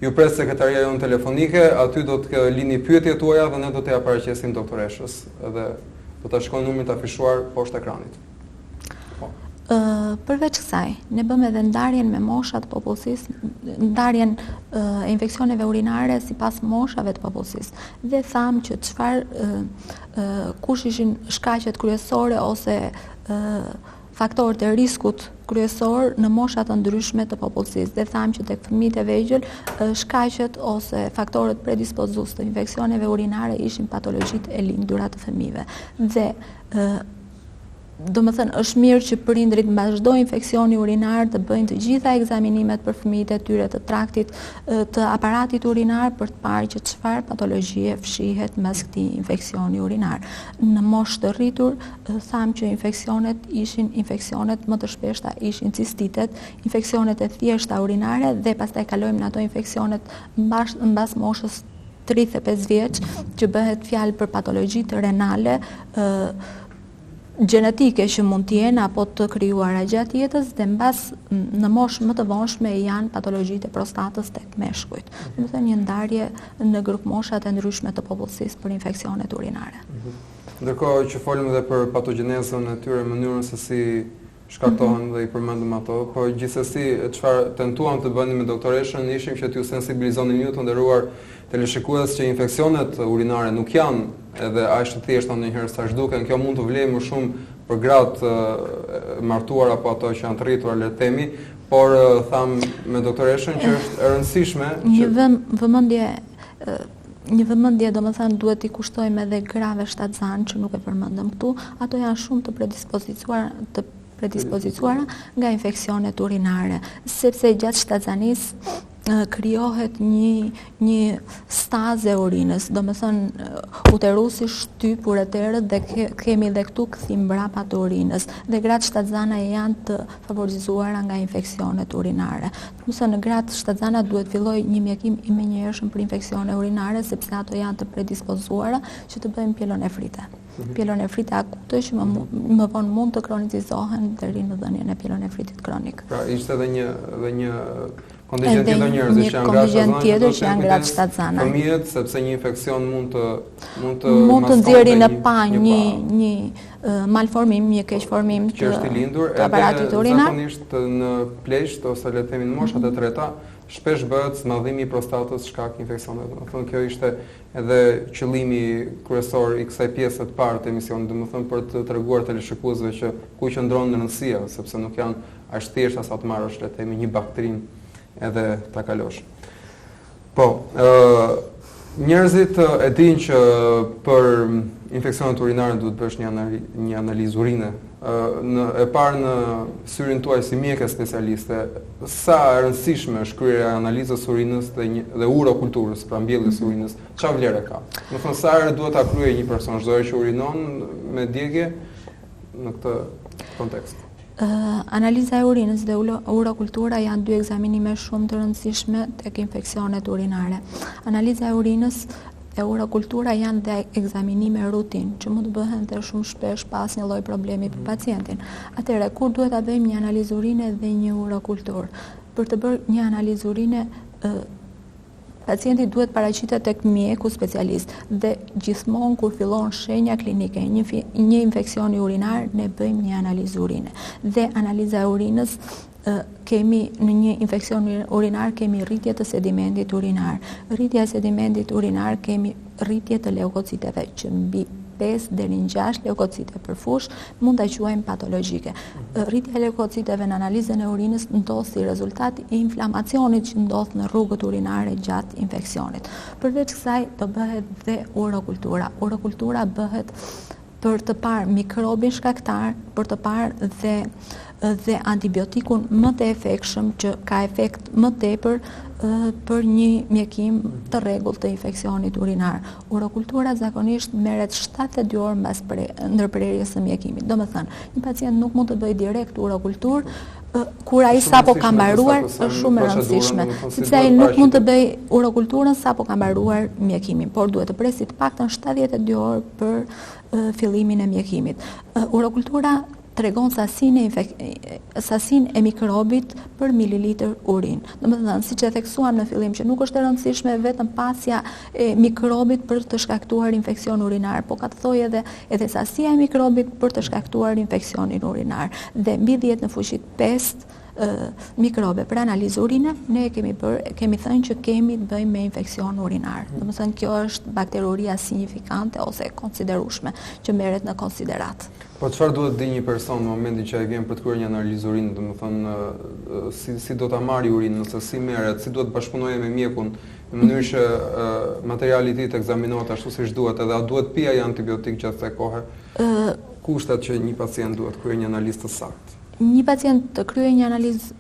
S1: Ju pres sekretaria jonë telefonike, aty do të lini pyetjet tuaja dhe ne do t'ia paraqesim doktoreshës, dhe do ta shkojmë numrin të afishuar poshtë ekranit.
S2: Përveç kësaj, ne bëm edhe ndarjen me moshat popullsisë, ndarjen e infeksioneve urinare sipas moshave të popullsisë. Dhe thamë që kush ishin shkaqet kryesore ose faktorët e riskut kryesor në moshat të ndryshme të popullsisë. Dhe thamë që tek fëmijët e vegjël shkaqet ose faktorët predispozues të infeksioneve urinare ishin patologjitë e lindura të fëmijëve. Dhe domethënë është mirë që prindrit mbas çdo infeksioni urinar të bëjnë të gjitha ekzaminimet për fëmijët e tyre të traktit, të aparatit urinar, për të parë që çfarë patologjie fshihet mbas këtij infeksioni urinar. Në moshë të rritur, thamë që infeksionet më të shpeshta ishin cistitet, infeksionet e thjeshta urinare, dhe pastaj kalojmë në ato infeksionet mbas moshës 35 vjeç, që bëhet fjalë për patologjitë renale, gjenetike që mund të jenë apo të krijuara gjatë jetës, dhe mbas në moshë më të vonshme janë patologjitë e prostatës tek meshkujt. Domethënë një ndarje në grup moshat e ndryshme të popullsisë për infeksionet urinare.
S1: Ndërkohë që folëm edhe për patogjenezën e tyre, mënyrën se si shkaktohen dhe i përmendëm ato, po gjithsesi çfarë tentuam të bënim me doktoreshën ishim që t'ju sensibilizonim ju të nderuar teleshikues që infeksionet urinare nuk janë edhe aq të thjeshta ndonjëherë sa duken. Kjo mund të vlejë më shumë për gratë martuar apo ato që janë të rritura, le të themi, por tham me doktoreshën që është e rëndësishme
S2: Një vëmendje domethënë duhet i kushtojmë edhe grave shtatzan që nuk e përmendëm këtu, ato janë shumë të predispozicuara nga infeksionet urinare, sepse gjatë shtatzanisë krijohet një stazë e urinës, domethënë uterusi shtyp ureterët dhe kemi edhe këtu kthim mbrapa të urinës, dhe gratë shtatzana janë të favorizuara nga infeksionet urinare. Domethënë në gratë shtatzana duhet filloj një mjekim i menjëhershëm për infeksione urinare, sepse ato janë të predispozuara që të bëjmë pyelonefrite. Pyelonefrite akute që më vonë mund të kronicizohen deri në dhënien e pyelonefritit kronik.
S1: Pra ishte edhe një kontingent tjetër njerëzish që janë gratë shtatzana. Fëmijët, sepse një infeksion mund të nxjerrë në pa një malformim, një keqformim të aparatit urinar. Zakonisht në pleqt ose le të themi në moshat e treta, shpesh bëhet smadhimi i prostatës shkak infeksioneve. Domethënë kjo ishte edhe qëllimi kryesor i kësaj pjese të parë të emisionit, domethënë për të treguar teleshikuesve që ku qëndron rëndësia, sepse nuk janë aq thjeshta sa të marrësh le të themi një bakterin edhe ta kalosh. Po, njerëzit e dinë që për infeksionet urinare duhet bësh një analizë urine. E parë në syrin tuaj si mjeke specialiste, sa e rëndësishme është kryerja e analizës urinës dhe urokulturës, pra mbjelljes urinës, çfarë vlerë ka? Do të thonë sa herë duhet ta kryejë një person çdo herë që urinon me djegje në këtë kontekst?
S2: Analiza e urinës dhe urokultura janë dy ekzaminime shumë të rëndësishme tek infeksionet urinare. Analiza e urinës e urakultura janë dhe ekzaminime rutin, që mund të bëhen dhe shumë shpesh pas një lloj problemi për pacientin. Atëherë, kur duhet ta bëjmë një analizë urine dhe një urakultur? Për të bërë një analizë urine, pacienti duhet paraqitet tek mjeku specialist dhe gjithmonë kur fillon shenja klinike një infeksioni urinar, ne bëjmë një analizë urine. Dhe analiza e urinës kemi në një infeksion urinar kemi rritje të sedimentit urinar. Rritja e sedimentit urinar kemi rritje të leukociteve që mbi 5 deri në 6 leukocite për fush mund ta quajmë patologjike. Rritja e leukociteve në analizën e urinës ndodh si rezultat i inflamacionit që ndodh në rrugët urinare gjatë infeksionit. Përveç kësaj do bëhet dhe urakultura. Urakultura bëhet për të parë mikrobin shkaktar, për të parë dhe antibiotikun më të efektshëm që ka efekt më tepër për një mjekim të rregullt të infeksionit urinar. Urakultura zakonisht merret 72 orë mbas ndërprerjes së mjekimit. Domethënë, një pacient nuk mund të bëjë direkt urakultur kur ai sapo ka mbaruar, është shumë e rëndësishme, sepse ai nuk mund të bëjë urakulturën sapo ka mbaruar mjekimin, por duhet të presi të paktën 72 orë për fillimin e mjekimit. Urakultura tregon sasinë e mikrobit për mililitër urinë. Domethënë, siç e theksuam në fillim, që nuk është e rëndësishme vetëm pasja e mikrobit për të shkaktuar infeksion urinar, po ka të thojë edhe sasia e mikrobit për të shkaktuar infeksionin urinar. Dhe mbi 10 në fushit 5 mikrobe për analizë urine, ne kemi thënë që kemi të bëjmë me infeksion urinar. Domethënë, kjo është bakteruria signifikante ose konsiderueshme që merret në konsiderat.
S1: Po çfarë duhet di një person në momentin që ai vjen për të kryer një analizë urine, domethënë si do ta marrë urinën, ose si merret, si duhet bashkëpunojë me mjekun në mënyrë që materiali i tij të ekzaminohet ashtu siç duhet, edhe a duhet pi ai antibiotik gjatë kësaj kohe? Kushtet që një pacient duhet kryej një analizë të saktë.
S2: Një pacient të kryej një analizë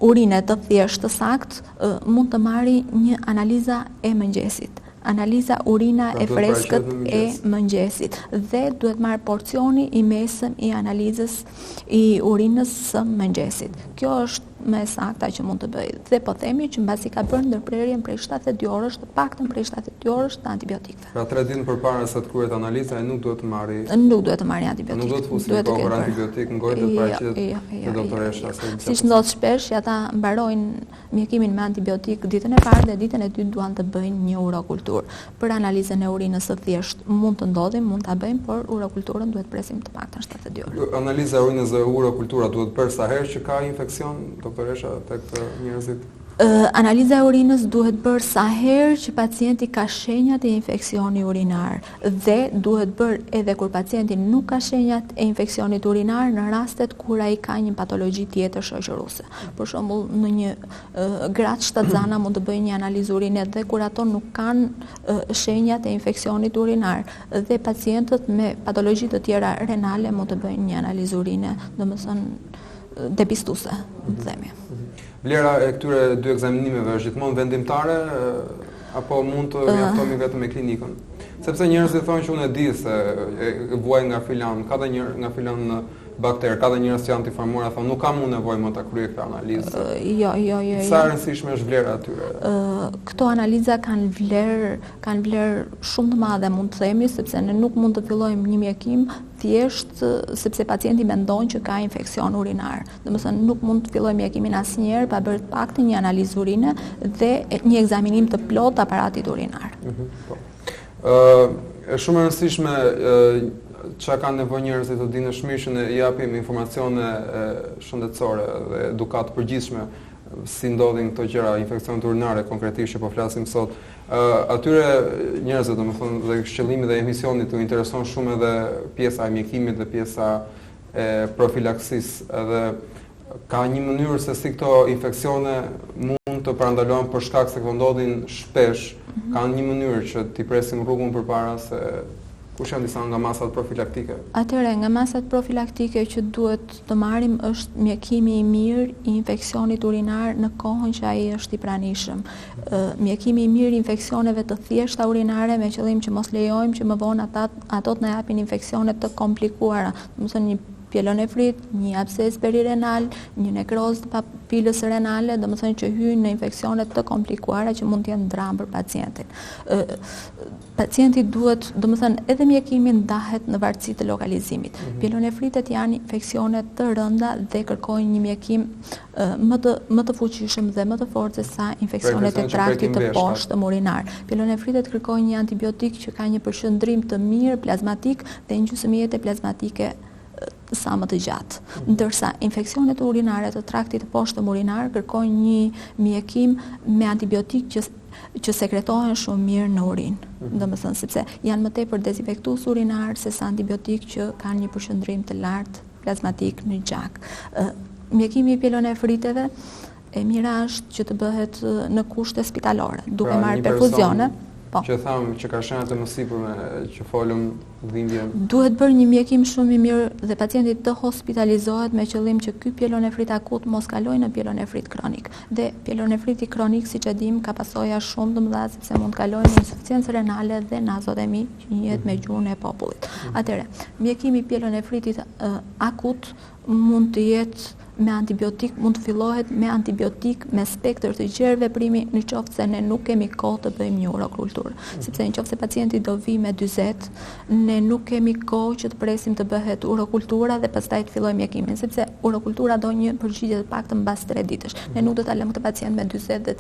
S2: urine të thjeshtë të saktë mund të marrë një analiza e mëngjesit. Analiza urina e freskët e mëngjesit dhe duhet marrë porcioni i mesëm i analizës i urinës së mëngjesit. Kjo është më e sakta që mund të bëjë. Dhe po themi që mbasi ka bërë ndërprerjen prej 72 orësh, të paktën prej 72 orësh të antibiotikëve.
S1: Pra 3 ditë përpara se të kryhet analiza, ai nuk duhet të marrë
S2: antibiotik.
S1: Nuk duhet të fusi kokër antibiotik, ngojtë të paraqitet te doktoresha.
S2: Siç ndodh shpesh, ata mbarojnë mjekimin me antibiotik ditën e parë dhe ditën e dytë duan të bëjnë një urakultur. Për analizën e urinës së thjeshtë mund të ndodhim, mund ta bëjmë, por urakulturën duhet presim të paktën 72 orë.
S1: Analiza e urinës dhe urakultura duhet bërë sa herë që ka infeksion, doktoresha, tek njerëzit?
S2: Analiza e urinës duhet bërë sa herë që pacienti ka shenjat e infeksioni urinar dhe duhet bërë edhe kur pacienti nuk ka shenjat e infeksionit urinar në rastet kur ai ka një patologji tjetër shoqëruese. Për shembull, në një gratë shtatzana mund të bëjë një analizë urine dhe kur ato nuk kanë shenjat e infeksionit urinar dhe pacientët me patologji të tjera renale mund të bëjnë një analizë urine, domethënë depistuese, themi.
S1: Vlera e këtyre dy ekzaminimeve është gjithmonë vendimtare apo mund të mjaftohemi vetëm me klinikën? Sepse njerëzit thonë që unë e di se e vuaj nga filan, ka dhe nga filan bakter, ka dhe njerëz që janë të informuar thonë nuk kam unë nevojë më ta kryej këtë analizë.
S2: Jo.
S1: Sa e rëndësishme është vlera atyre?
S2: Këto analiza kanë vlerë shumë të madhe, mund të themi, sepse ne nuk mund të fillojmë një mjekim thjesht sepse pacienti mendon që ka infeksion urinar. Domethënë nuk mund të fillojmë mjekimin asnjëherë pa bërë të paktën një analizë urine dhe një ekzaminim të plotë të aparatit urinar.
S1: Është shumë e rëndësishme çka kanë nevojë njerëzit të dinë shmirë që ne japim informacione shëndetësore dhe edukat përgjithshme si ndodhin këto gjëra, infeksionet urinare konkretisht që po flasim sot. Atyre njerëzve, domethënë, dhe qëllimi dhe emisionit u intereson shumë edhe pjesa e mjekimit dhe pjesa e profilaksisë, edhe ka një mënyrë se si këto infeksione mund të parandalohen për shkak se këto ndodhin shpesh, ka një mënyrë që t'i presim rrugën përpara se kush janë disa nga masat profilaktike?
S2: Atëherë, nga masat profilaktike që duhet të marrim është mjekimi i mirë i infeksionit urinar në kohën që ai është i pranishëm. Mjekimi i mirë i infeksioneve të thjeshta urinare me qëllim që mos lejojmë që më vonë ato të na japin infeksione të komplikuara. Domethënë një pielonefrit, një absces perirenal, një nekrozë të papilës renale, domethënë që hyjnë në infeksione të komplikuara që mund të jenë dramë për pacientin. Pacienti duhet, domethënë edhe mjekimi ndahet në varësi të lokalizimit. Pielonefritet janë infeksione të rënda dhe kërkojnë një mjekim më të fuqishëm dhe më të fortë se sa infeksionet e traktit të poshtë urinar. Pielonefritet kërkojnë një antibiotik që ka një përshëndrim të mirë plazmatik dhe një gjysmëjetë plazmatike sa më të gjatë. Ndërsa infeksionet urinare të traktit të poshtëm urinar kërkojnë një mjekim me antibiotik që sekretohen shumë mirë në urinë. Domethënë sepse janë më tepër dezinfektues urinar se sa antibiotik që kanë një përshëndrim të lartë plazmatik në gjak. Mjekimi i pielonefriteve e mira është që të bëhet në kushte spitalore, duke marrë perfuzione.
S1: Që thamë që ka shenjat e mësipërme që folëm dhimbjen.
S2: Duhet bërë një mjekim shumë i mirë dhe pacienti të hospitalizohet me qëllim që ky pielonefrit akut mos kalojë në pielonefrit kronik. Dhe pielonefriti kronik, siç e dim, ka pasoja shumë të mëdha sepse mund të kalojë në insuficiencë renale dhe nazodemi, që njihet me gjuhën e popullit. Atëherë, mjekimi i pielonefritit akut mund të jetë me antibiotik, mund të fillohet me antibiotik me spektër të gjerë veprimi në qoftë se ne nuk kemi kohë të bëjmë një urokulturë. Sepse në qoftë se pacienti do vi me 40, ne nuk kemi kohë që të presim të bëhet urokultura dhe pastaj të fillojmë mjekimin, sepse urokultura do një përgjigje të paktën mbas 3 ditësh. Ne nuk do ta lëmë këtë pacient me 40 dhe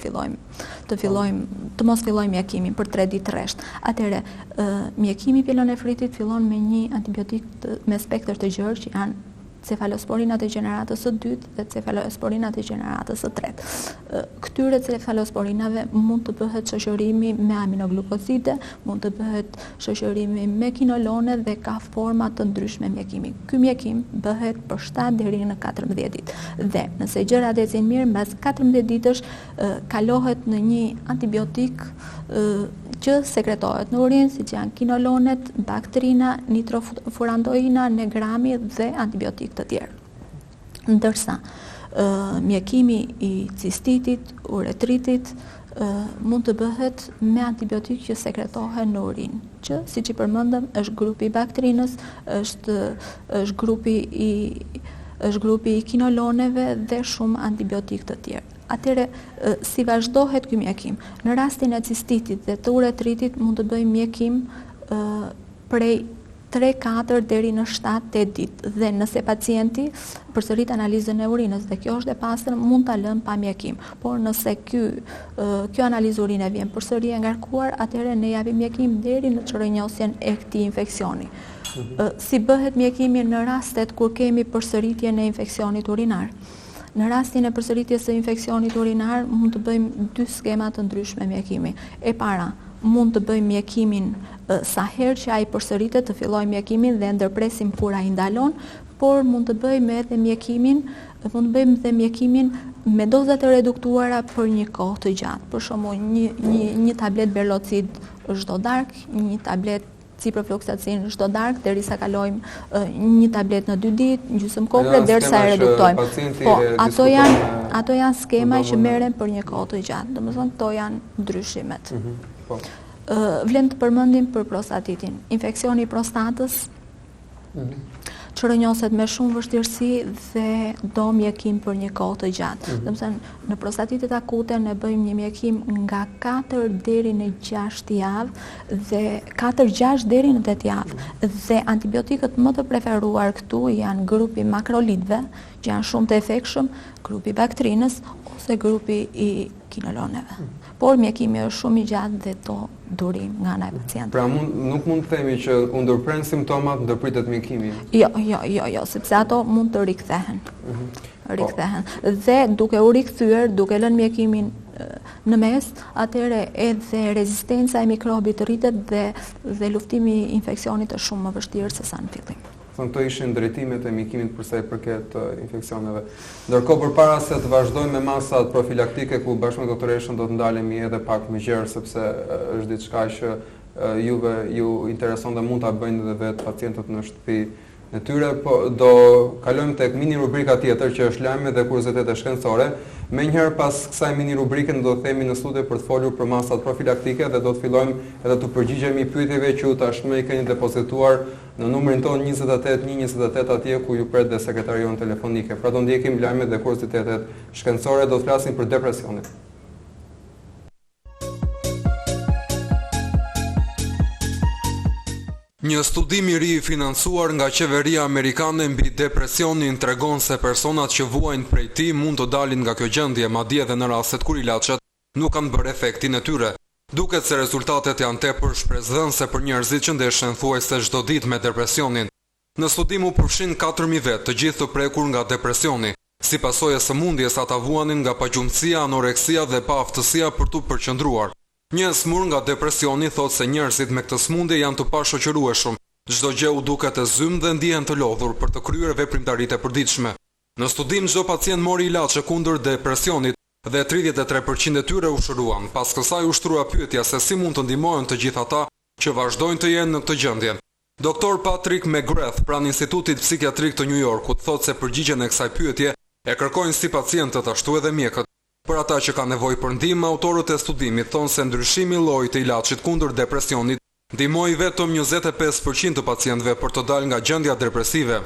S2: të mos fillojmë mjekimin për 3 ditë rresht. Atëherë, mjekimi i pielonefritit fillon me një antibiotik me spektër të gjerë që janë cefalosporinat e gjeneratës së dytë dhe cefalosporinat e gjeneratës së tretë. Këtyre cefalosporinave mund të bëhet shoqërimi me aminoglukozide, mund të bëhet shoqërimi me kinolone dhe ka forma të ndryshme mjekimi. Ky mjekim bëhet për 7 deri në 14 ditë. Dhe nëse gjërat ecin mirë, mbas 14 ditësh kalohet në një antibiotik që sekretohet në urinë, siç janë kinolonet, bakterina, nitrofurantoina, negrami dhe antibiotik të tjerë. Ndërsa mjekimi i cistitit, uretritit mund të bëhet me antibiotik që sekretohen në urinë, që siç i përmendëm është grupi i bakterinës, është grupi i kinoloneve dhe shumë antibiotik të tjerë. Atëre, si vazhdohet ky mjekim? Në rastin e cistitit dhe të uretritit mund të bëjmë mjekim prej 3-4 deri në 7-8 ditë dhe nëse pacienti përsërit analizën e urinës dhe kjo është e pastër, mund ta lëm pa mjekim. Por nëse kjo analizë urine vjen përsëri e ngarkuar, atëherë ne japim mjekim deri në çrënjosjen e këtij infeksioni. Si bëhet mjekimi në rastet kur kemi përsëritje në infeksionit urinar? Në rastin e përsëritjes së infeksionit urinar mund të bëjmë 2 skema të ndryshme mjekimi. E para, mund të bëjmë mjekimin sa herë që ai përsëritet të fillojmë mjekimin dhe ndërpresim kur ai ndalon, por mund të bëjmë edhe mjekimin me doza të reduktuara për një kohë të gjatë. Për shembull, një tablet berlocid çdo darkë, një tablet ciprofloxacin çdo darkë derisa kalojmë një tablet në 2 ditë, gjysmë kopre derisa e reduktojmë. Po, ato janë skema që merren për një kohë të gjatë. Domethënë, këto janë ndryshimet. Vlen të përmendim për prostatitin. Infeksioni i prostatës çrënjoset me shumë vështirësi dhe do mjekim për një kohë të gjatë. Domethënë, në prostatitet akute ne bëjmë një mjekim nga 4 deri në 6 javë dhe 4-6 deri në 8 javë. Dhe antibiotikët më të preferuar këtu janë grupi makrolidëve, që janë shumë të efektshëm, grupi bakterinës ose grupi i kinoloneve. Por mjekimi është shumë i gjatë dhe do durim nga ana e pacientit.
S1: Pra nuk mund të themi që u ndërpren simptomat, ndërpritet mjekimi.
S2: Jo, sepse ato mund të rikthehen. Dhe duke u rikthyer, duke lënë mjekimin në mes, atëherë edhe rezistenca e mikrobit rritet dhe luftimi i infeksionit është shumë më vështirë se sa në fillim.
S1: Këto ishin drejtimet e mjekimit për sa i përket infeksioneve. Ndërkohë, përpara se të vazhdojmë me masat profilaktike, ku bashkë me doktoreshën do të ndalemi edhe pak më gjerë, sepse është diçka që juve ju intereson dhe mund ta bëjnë edhe vetë pacientët në shtëpi në tyre, po do kalojmë tek mini rubrika tjetër që është lajme dhe kuriozitete shkencore. Menjëherë pas kësaj mini rubrike do të themi në studio për të folur për masat profilaktike dhe do të fillojmë edhe të përgjigjemi pyetjeve që ju tashmë i keni depozituar në numrin tonë 28128 atje ku ju pret dhe sekretarion telefonike. Pra do ndjekim lajmet dhe kuriozitetet shkencore, do të flasim për depresionin. Një studim i ri financuar nga qeveria amerikane mbi depresionin tregon se personat që vuajnë prej tij mund të dalin nga kjo gjendje, madje edhe në rastet kur ilaçet nuk kanë bërë efektin e tyre. Duket se rezultatet janë tepër shpresdhënëse për njerëzit që ndeshen thuajse çdo ditë me depresionin. Në studim u përfshin 4000 vetë, të gjithë të prekur nga depresioni. Si pasojë e sëmundjes ata vuanin nga pagjumësia, anoreksia dhe paaftësia për tu përqendruar. Një smur nga depresioni thot se njerëzit me këtë smundje janë të pashoqërueshëm. Çdo gjë u duket e zymë dhe ndihen të lodhur për të kryer veprimtaritë e përditshme. Në studim çdo pacient mori ilaçe kundër depresionit dhe 33% e tyre u shëruan. Pas kësaj u shtrua pyetja se si mund të ndihmohen të gjithë ata që vazhdojnë të jenë në këtë gjendje. Dr. Patrick McGrath, pranë Institutit Psikiatrik të New Yorkut, thot se përgjigjen e kësaj pyetje e kërkojnë si pacientët ashtu edhe mjekët. Për ata që kanë nevojë për ndihmë, autorët e studimit thonë se ndryshimi i llojit të ilaçit kundër depresionit ndihmoi vetëm 25% të pacientëve për të dalë nga gjendja depresive.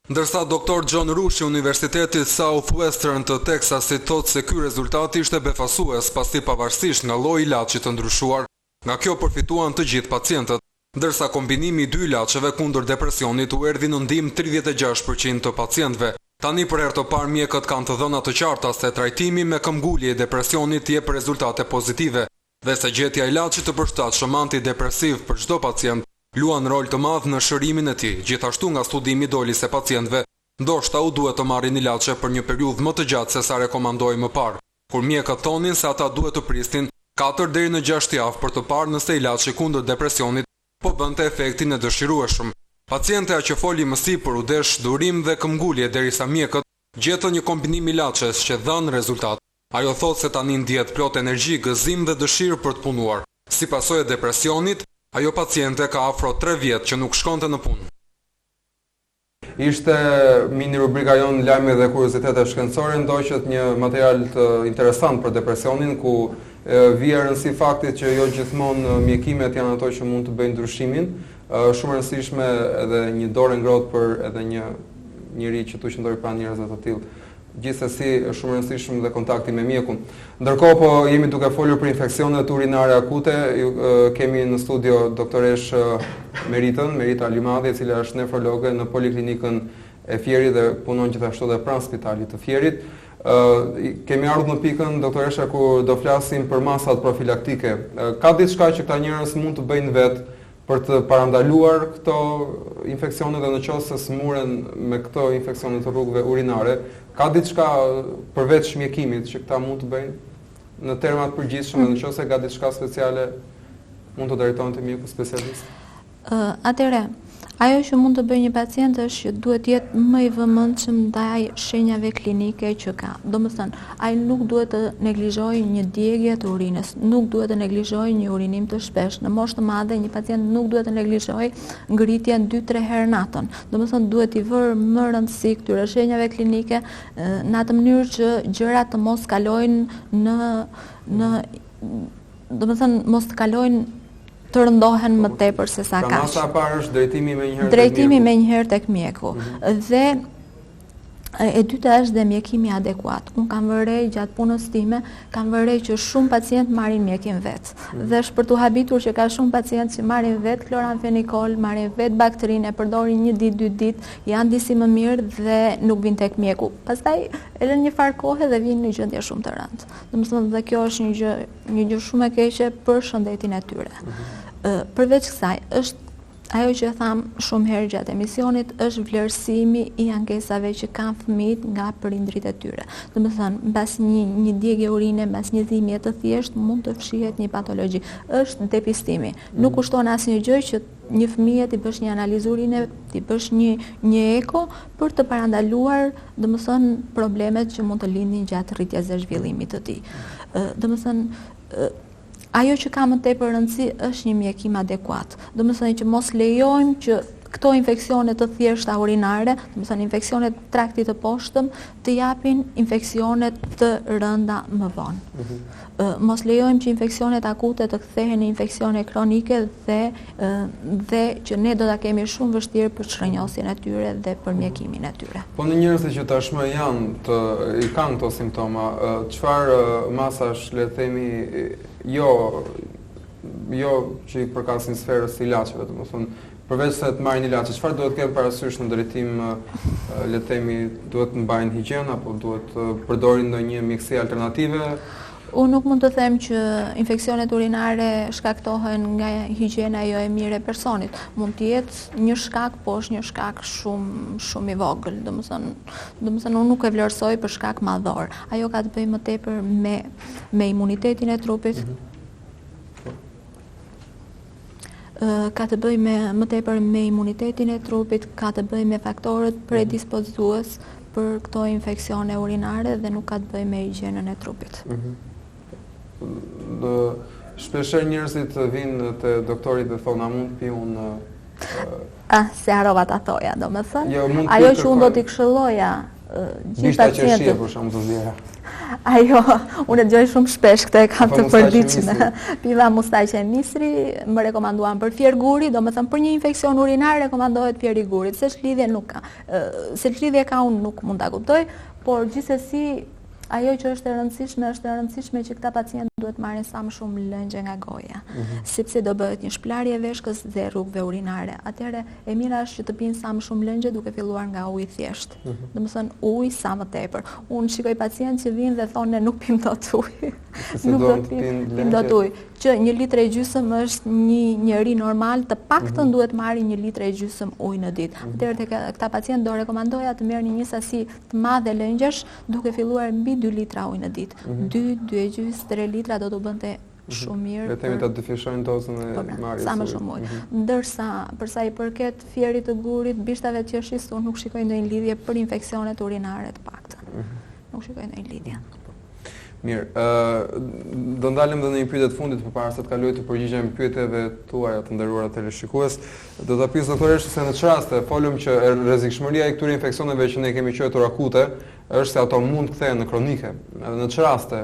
S1: Ndërsa Dr. John Rush i Universitetit Southwestern të Texasit thotë se ky rezultat ishte befasues pasi pavarësisht nga lloji i ilaçit të ndryshuar, nga kjo përfituan të gjithë pacientët, ndërsa kombinimi i dy ilaçeve kundër depresionit u erdhi në ndihmë 36% të pacientëve. Tani për herë të parë mjekët kanë të dhëna të qarta se trajtimi me këmbgulje i depresionit jep rezultate pozitive dhe se gjetja e ilaçit të përshtatshëm antidepresiv për çdo pacient luan rol të madh në shërimin e tij. Gjithashtu nga studimi doli se pacientëve ndoshta u duhet të marrin ilaçe për një periudhë më të gjatë se sa rekomandoi më parë, kur mjekët thonin se ata duhet të pristin 4 deri në 6 javë për të parë nëse ilaçi kundër depresionit po bënte efektin e dëshirueshëm. Pacientja që foli më sipër u desh durim dhe këmbgulje derisa mjekët gjetën një kombinim ilaçesh që dhan rezultat. Ajo thotë se tani ndjet plot energji, gëzim dhe dëshirë për të punuar. Si pasojë e depresionit, ajo paciente ka afro 3 vjet që nuk shkonte në punë. Ishte mini rubrika jonë lajme dhe kuriozitete shkencore, ndoqët një material të interesant për depresionin ku vije rëndësi faktit që jo gjithmonë mjekimet janë ato që mund të bëjnë ndryshimin. Shumë rëndësishme edhe një dorë ngrohtë për edhe një njeri që tu qëndroi pranë njerëzve të tillë. Gjithsesi është shumë rëndësishëm dhe kontakti me mjekun. Ndërkohë po jemi duke folur për infeksionet urinare akute. Kemi në studio doktoresh Merita Limadhi, e cila është nefrologe në Poliklinikën e Fierit dhe punon gjithashtu edhe pranë Spitalit të Fierit. Kemi ardhur në pikën doktoresha ku do flasim për masat profilaktike. Ka diçka që këta njerëz mund të bëjnë vetë për të parandaluar këto infeksione dhe nëse smuren me këto infeksione të rrugëve urinare, ka diçka përveç mjekimit që këta mund të bëjnë në terma të përgjithshëm, nëse ka diçka speciale mund të drejtohen te mjeku specialist?
S2: Atëre, ajo që mund të bëjë një pacient është që duhet jetë më i vëmendshëm ndaj shenjave klinike që ka. Domethënë, ai nuk duhet të neglizhojë një djegje të urinës, nuk duhet të neglizhojë një urinim të shpesh. Në moshë të madhe një pacient nuk duhet të neglizhojë ngritjen 2-3 herë natën. Domethënë, duhet i vërë më rëndësi këtyre shenjave klinike në atë mënyrë që gjërat të mos kalojnë domethënë mos të kalojnë të rëndohen më tepër se sa kaq.
S1: Pra masa e parë është drejtimi
S2: me njëherë tek mjeku. Dhe e dyta është dhe mjekimi adekuat. Unë kam vërej gjatë punës time, kam vërej që shumë pacient marrin mjekin vetë. Dhe është për të habitur që ka shumë pacient që marrin vetë kloramfenikol, marrin vetë bakterinë, e përdorin 1 ditë, 2 ditë, janë disi më mirë dhe nuk vinë tek mjeku. Pastaj e lën një farë kohë dhe vinë në gjendje shumë të rëndë. Domethënë dhe kjo është një gjë shumë e keqe për shëndetin e tyre. Përveç kësaj, është ajo që tham shumë herë gjatë emisionit, është vlerësimi i ankesave që kanë fëmijët nga prindrit e tyre. Domethënë, mbas një djegje urine, mbas një dhimbje të thjeshtë mund të fshihet një patologji. Është depistimi. Nuk kushton asnjë gjë që një fëmijë ti bësh një analizë urine, ti bësh një eko për të parandaluar, domethënë, problemet që mund të lindin gjatë rritjes së zhvillimit të tij. Domethënë, ajo që ka më tepër rëndësi është një mjekim adekuat. Domethënë që mos lejojmë që këto infeksione të thjeshta urinare, domethënë infeksionet traktit të poshtëm, të japin infeksione të rënda më vonë. Mos lejojmë që infeksionet akute të kthehen në infeksione kronike dhe që ne do ta kemi shumë vështirë për shkënjosjen e tyre dhe për mjekimin e tyre.
S1: Po në njerëzit që tashmë i kanë këto simptoma, çfarë masash le të themi jo që i përkasin sferës së ilaçeve, domethënë përveç se të marrin ilaçe, çfarë duhet të kenë parasysh në drejtim, le të themi, duhet të mbajnë higjinë apo duhet të përdorin ndonjë mjekësi alternative?
S2: Unë nuk mund të them që infeksionet urinare shkaktohen nga higjiena jo e mirë e personit. Mund të jetë një shkak, po është një shkak shumë i vogël. Domethënë unë nuk e vlerësoj për shkak madhor. Ajo ka të bëjë më tepër me imunitetin e trupit. Ka të bëjë më tepër me imunitetin e trupit, ka të bëjë me faktorët predispozues për këto infeksione urinare dhe nuk ka të bëjë me higjienën e trupit.
S1: Shpeshherë njerëzit vinë te doktori dhe thonë a mund të pi unë
S2: se harova ta thoja, domethënë.
S1: Jo,
S2: ajo që unë do t'i këshilloja gjithë pacientët.
S1: Për shembull të zjera.
S2: Ajo, unë e dëgjoj shumë shpesh, këtë e kam të përditshme. Piva mustaqe nisri, më rekomanduan për fjer guri, domethënë për një infeksion urinar rekomandohet fjeri gurit, se ç'lidhje nuk ka. Se ç'lidhje ka unë nuk mund ta kuptoj, por gjithsesi ajo që është e rëndësishme që këta pacientë duhet marrin sa më shumë lëngje nga goja, sepse do bëhet një shplarje e veshkës dhe rrugëve urinare. Atëherë e mira është që të pinë sa më shumë lëngje duke filluar nga uji thjesht. Domethënë ujë sa më tepër. Unë shikoj pacientë që vinë dhe thonë ne nuk pim dot ujë. Nuk do të pim dot ujë. Që 1,5 litër është një njerëz normal, të paktën duhet marrë 1,5 litër ujë në ditë. Atëherë tek këta pacientë do rekomandoja të merrni një sasi të madhe lëngjesh duke filluar mbi 2 litra ujë në ditë. 2,5, 3 litra do të bënte shumë mirë.
S1: Le të themi ta dyfishojnë dozën e marrjes.
S2: Sa më shumë ujë. Ndërsa për sa i përket fjerit të gurit, bishtave të qeshis, unë nuk shikoj ndonjë lidhje për infeksionet urinare të paktën. Nuk shikoj ndonjë lidhje.
S1: Mirë, do ndalem dhe në një pyetje të fundit përpara se të kaloj të përgjigjem pyetjeve tuaja të nderuara televizionist. Do ta pyes doktoresh se në ç'raste folëm që rrezikshmëria e këtyre infeksioneve që ne kemi quajtur akute është se ato mund të kthehen në kronike. Edhe në ç'raste,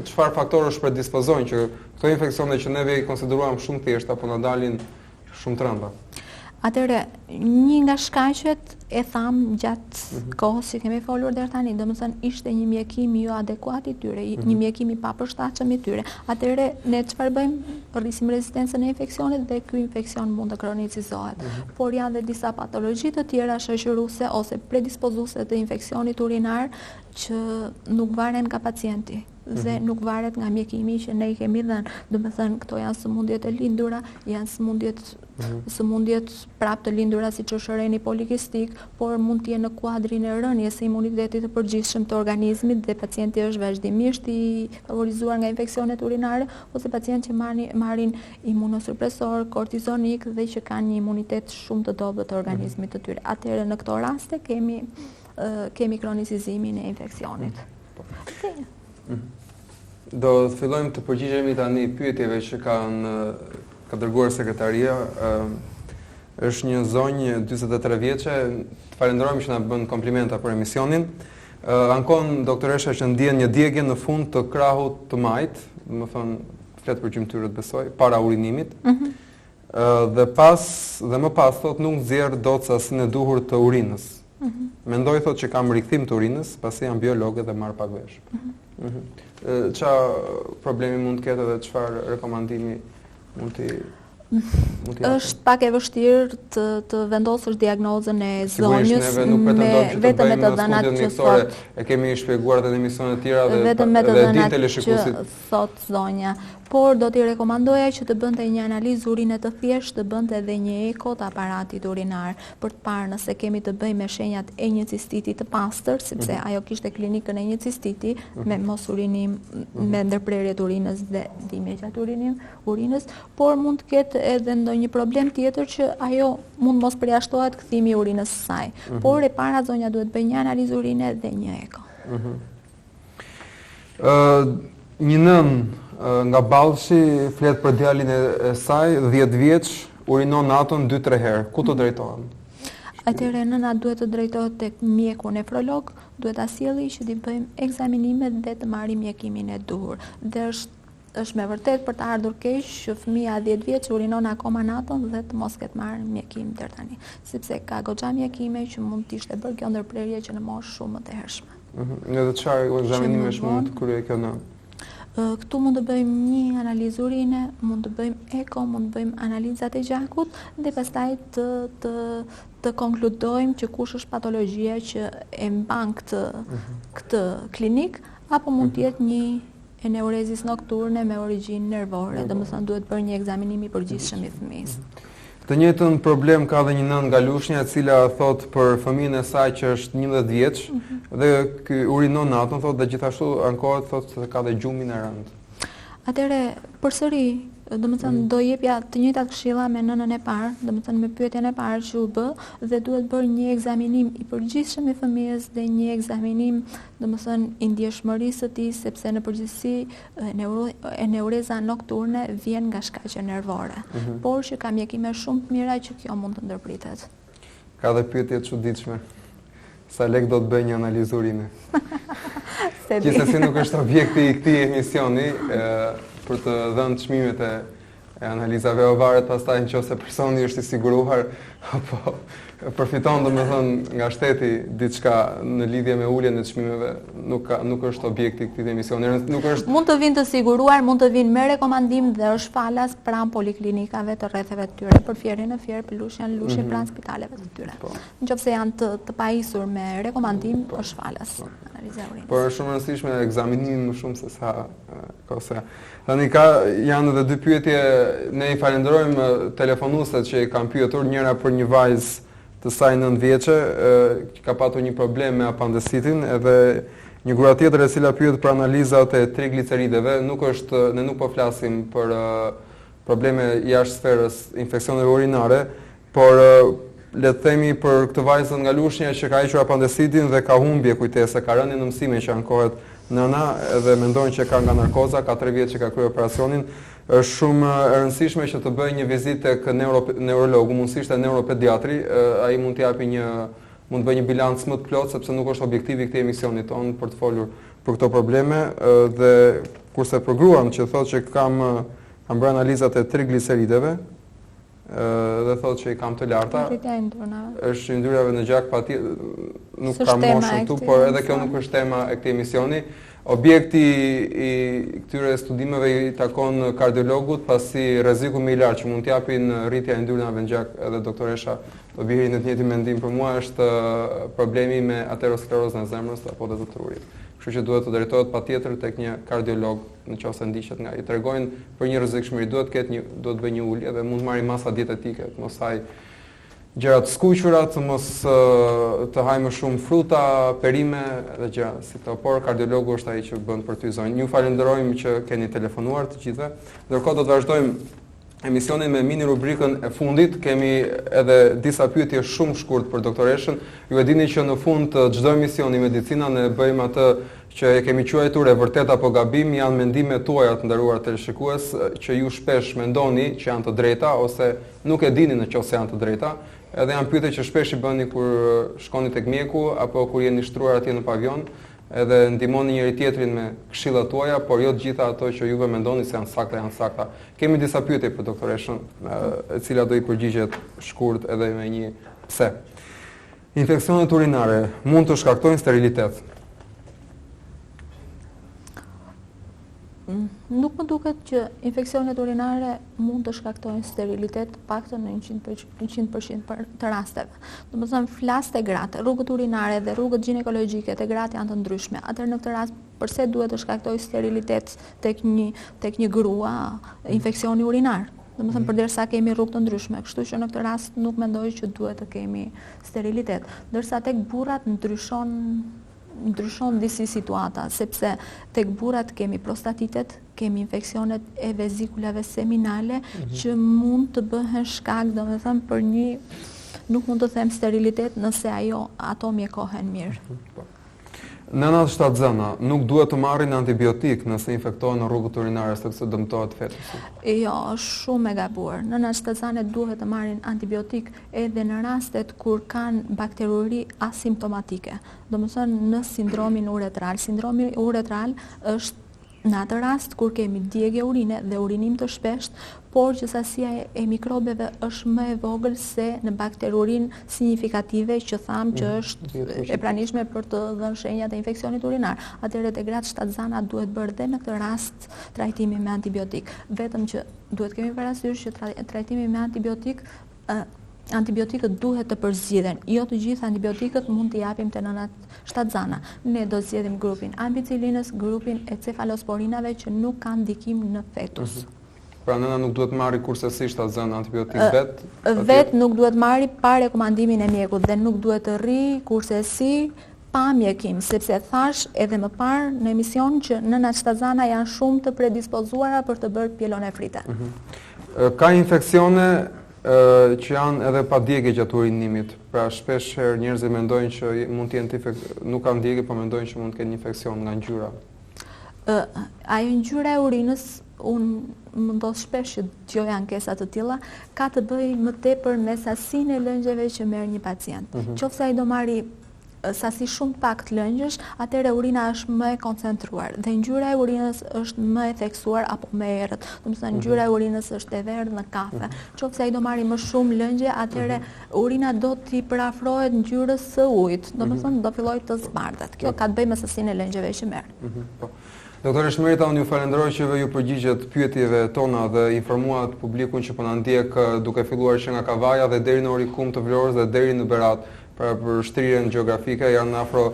S1: çfarë faktorësh predispozojnë që këto infeksione që neve i konsiderojmë shumë thjeshta apo na dalin shumë të rënda?
S2: Atëre, një nga shkaqet e tham gjatë kohës që kemi folur deri tani, domethënë ishte një mjekim jo adekuat i tyre, një mjekim i papërshtatshëm i tyre. Atëre, ne çfarë bëjmë? Rrisim rezistencën e infeksionit dhe ky infeksion mund të kronicizohet. Por janë dhe disa patologji të tjera shoqëruese ose predispozuese të infeksionit urinar që nuk varen nga pacienti dhe nuk varet nga mjekimi që ne i kemi dhënë. Domethënë këto janë sëmundjet e lindura, janë sëmundjet prapë të lindura siç është reni polikistik, por mund të jenë në kuadrin e rënies së imunitetit të përgjithshëm të organizmit dhe pacienti është vazhdimisht i favorizuar nga infeksionet urinare ose pacientë që marrin imunosupresor, kortizonik dhe që kanë një imunitet shumë të dobët të organizmit të tyre. Atëherë në këto raste kemi kronicizimin e infeksionit.
S1: Do të fillojmë të përgjigjemi tani pyetjeve që ka dërguar sekretaria. Është një zonjë 43 vjeçe, falenderojmë që na bën komplimenta për emisionin. Ankon doktoresha që ndjen një djegje në fund të krahut të majt, domethënë flet për gjymtyrët besoj, para urinimit. Dhe më pas thot nuk nxjerr dot sasinë e duhur të urinës. Mendoj thot që kam rikthim të urinës, pasi jam biolog dhe marr pak vesh. Qa problemi mund të ketë dhe çfarë rekomandimi mund t'i
S2: është pak e vështirë të vendosësh diagnozën e zonjës
S1: vetëm me të dhënat që thot. E kemi shpjeguar edhe në emisione të tjera dhe
S2: vetëm me të dhënat që thot zonja. Por do t'i rekomandoja që të bënte një analizë urine të thjeshtë, të bënte edhe një eko të aparatit urinar për të parë nëse kemi të bëjmë me shenjat e një cistiti të pastër, sepse ajo kishte klinikën e një cistiti me mos urinim, me ndërprerjet urinës dhe dhimbje gjatë urinës, por mund të ketë edhe ndonjë problem tjetër që ajo mund mos përjashtohet kthimi i urinës së saj. Por e para zonja duhet bëjë një analizë urine dhe një eko.
S1: Një nën nga Ballshi flet për djalin e saj, 10 vjeç, urinon natën 2-3 herë, ku të drejtohen?
S2: Atëherë nëna duhet të drejtohet tek mjeku nefrolog, duhet ta sjelli që t'i bëjmë ekzaminimet dhe të marrim mjekimin e duhur. Dhe është me vërtet për të ardhur keq që fëmia 10 vjeç urinon akoma natën dhe të mos ketë marrë mjekim deri tani, sepse ka goxha mjekime që mund të ishte bërë kjo ndërprerje që në moshë shumë më të hershme.
S1: Edhe çfarë ekzaminimesh mund të kryej kjo në?
S2: Këtu mund të bëjmë një analizë urine, mund të bëjmë eko, mund të bëjmë analizat e gjakut dhe pastaj të konkludojmë që kush është patologjia që e mban këtë klinik, apo mund të jetë një eneurezis nokturne me origjinë nervore, domethënë duhet bërë një ekzaminim i përgjithshëm i fëmisë.
S1: Të njëjtën problem ka dhe një nën nga Lushnja, e cila thot për fëmijën e saj që është 11 vjeç dhe ky urinon natën, thot, dhe gjithashtu ankohet, thot, se ka dhe gjumin e rëndë.
S2: Atëre, përsëri, domethënë do jepja të njëjtat këshilla me nënën e parë, domethënë me pyetjen e parë që u bë, dhe duhet bërë një ekzaminim i përgjithshëm i fëmijës dhe një ekzaminim, domethënë i ndjeshmërisë së tij, sepse në përgjithësi eneureza nokturne vjen nga shkaqe nervore, por që ka mjekime shumë të mira që kjo mund të ndërpritet.
S1: Ka dhe pyetje të çuditshme. Sa lek do të bëj një analizë urine? Gjithsesi nuk është objekti i këtij emisioni, për të dhënë çmimet e analizave varet pastaj nëse personi është i siguruar apo përfiton domethënë nga shteti diçka në lidhje me uljen e çmimeve, nuk është objekti i këtij emisioni. Nuk është.
S2: Mund të vinë të siguruar, mund të vinë me rekomandim dhe është falas pranë poliklinikave të rrethave të tyre, për Fierin në Fier, për Lushnjën pranë spitaleve të tyre. Nëse janë të pajisur me rekomandim, është falas analiza urinës.
S1: Por është shumë rëndësishme ekzaminimi më shumë se sa kose. Tani janë edhe dy pyetje, ne i falenderojmë telefonuesit që i kanë pyetur, njëra për një vajzë të saj 9 vjeçe, që ka patur një problem me apandesitin, edhe një grua tjetër e cila pyet për analizat e triglicerideve. Ne nuk po flasim për probleme jashtë sferës infeksioneve urinare, por le të themi për këtë vajzën nga Lushnja që ka hequr apandesitin dhe ka humbje kujtese, ka rënë në mësime që ankohet nëna edhe mendojnë që ka nga narkoza, ka 3 vjet që ka kryer operacionin. Është shumë e rëndësishme që të bëjë një vizitë tek neurologu, mundësisht e neuropediatri, ai mund të japë mund të bëjë një bilanc më të plotë, sepse nuk është objektivi i këtij emisioni ton për të folur për këto probleme, dhe kurse për gruan që thotë që kam bërë analizat e triglicerideve, dhe thotë që i kam të larta, është yndyrave në gjak, nuk ka moshën këtu, por edhe kjo nuk është tema e këtij emisioni. Objekti i këtyre studimeve i takon kardiologut, pasi rreziku më i lartë që mund të japin rritja e yndyrave në gjak, edhe doktoresha do bjerë në të njëjtin mendim për mua, është problemi me aterosklerozën e zemrës apo dhe të trurit. Kështu që duhet të drejtohet patjetër tek një kardiolog nëse ndiqet nga i tregojnë për një rrezikshmëri, duhet të bëjë një ulje dhe mund të marrë masa dietetike, të mos haj gjëra të skuqura, të mos të haj më shumë fruta, perime dhe gjëra si këto, por kardiologu është ai që bën për ty zonjë. Ju falenderojmë që keni telefonuar të gjithëve. Ndërkohë do të vazhdojmë emisionin me mini rubrikën e fundit. Kemi edhe disa pyetje shumë shkurt për doktoreshën. Ju e dini që në fund të çdo emisioni medicina ne bëjmë atë që e kemi quajtur e vërtet apo gabim, janë mendimet tuaja të nderuar teleshikues, që ju shpesh mendoni që janë të drejta ose nuk e dini nëse janë të drejta. Edhe janë pyetje që shpesh i bëni kur shkoni tek mjeku apo kur jeni shtruar atje në pavion, edhe ndihmoni njëri tjetrin me këshillat tuaja, por jo të gjitha ato që juve mendoni se janë sakta. Kemi disa pyetje për doktoreshën, e cila do i përgjigjet shkurt edhe me një pse. Infeksionet urinare mund të shkaktojnë sterilitet?
S2: Nuk më duket që infeksionet urinare mund të shkaktojnë sterilitet, paktën në 100% të rasteve. Domethënë flas te gratë, rrugët urinare dhe rrugët ginekologjike te gratë janë të ndryshme. Atëherë në këtë rast pse duhet të shkaktojë sterilitet tek një grua infeksioni urinar? Domethënë përderisa kemi rrugë të ndryshme, kështu që në këtë rast nuk mendoj që duhet të kemi sterilitet. Ndërsa tek burrat ndryshon disi situata, sepse tek burrat kemi prostatitet, kemi infeksionet e vezikulave seminale që mund të bëhen shkak, domethënë për një, nuk mund të them sterilitet nëse ato mjekohen mirë.
S1: Nënat shtatzëna nuk duhet të marrin antibiotik nëse infektohen në rrugët urinare sepse dëmtohet fetusi.
S2: Jo, është shumë e gabuar. Nënat shtatëzane duhet të marrin antibiotik edhe në rastet kur kanë bakteriuri asimptomatike. Domethënë në sindromin uretral. Sindromi uretral është në atë rast kur kemi djegje urine dhe urinim të shpesht, por që sasia e mikrobeve është më e vogël se në bakteriurin signifikative që thamë që është e pranishme për të dhënë shenjat e infeksionit urinar. Atëherë te gratë shtatzana duhet bërë dhe në këtë rast trajtimi me antibiotik. Vetëm që duhet kemi parasysh që trajtimi me antibiotik antibiotikët duhet të përzgjidhen. Jo të gjithë antibiotikët mund t'i japim të nënat shtatzana. Ne do zgjedhim grupin ampicilinës, grupin e cefalosporinave që nuk kanë ndikim në fetus.
S1: Pra nëna nuk duhet marri kursesi shtatzan antibiotik vet?
S2: Vet nuk duhet marri pa rekomandimin e mjekut dhe nuk duhet të rri kursesi pa mjekim, sepse thash edhe më parë në emision që nënat shtatzana janë shumë të predispozuara për të bërë pielonefrite.
S1: Ka infeksione që janë edhe pa djegje gjatë urinimit. Pra shpesh herë njerëzit mendojnë që mund të jenë nuk kanë djegje, por mendojnë që mund të kenë infeksion nga ngjyra.
S2: Ajo ngjyra e urinës, unë mundos shpesh që dëgjoj ankesa të tilla, ka të bëjë më tepër me sasinë e lëngjeve që merr një pacient. Qofse ai do marri sasi shumë pak të lëngjësh, atëherë urina është më e koncentruar dhe ngjyra e urinës është më e theksuar apo më e errët. Domethënë ngjyra e urinës është e verdhë në kafe. Qofse ai do marri më shumë lëngje, atëherë urina do t'i përafrohet ngjyrës së ujit. Domethënë do fillojë të zbardhet. Kjo ka të bëjë me sasinë e lëngjeve që merr.
S1: Doktore Shmerita, unë ju falenderoj që ju përgjigjet pyetjeve tona dhe informuat publikun që po na ndjek duke filluar që nga Kavaja dhe deri në Orikum të Vlorës dhe deri në Berat. Për shtrirjen gjeografike janë afro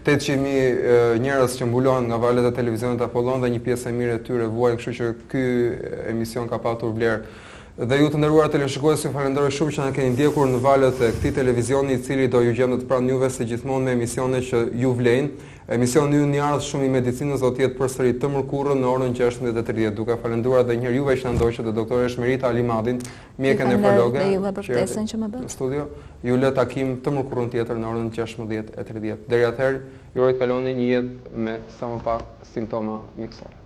S1: 800.000 njerëz që mbulohen nga valët e televizionit Apollon dhe një pjesë e mirë e tyre vuajnë, kështu që ky emision ka patur vlerë. Dhe ju të nderuar televizionistë, ju falenderoj shumë që na keni ndjekur në valët e këtij televizioni, i cili do ju gjendet pranë juve si gjithmonë me emisione që ju vlejnë. Emisioni ynë i ardhshëm shumë i medicinës do të jetë përsëri të mërkurën në orën 16:30. Duke falenduar edhe një herë juve që na ndoqët, Doktore Shmerita Alimadin, mjeke nefrologe në studio. Ju lë takim të mërkurën tjetër në orën 16:30. Deri atëherë, ju uroj të kaloni një jetë me sa më pak simptoma mjekësore.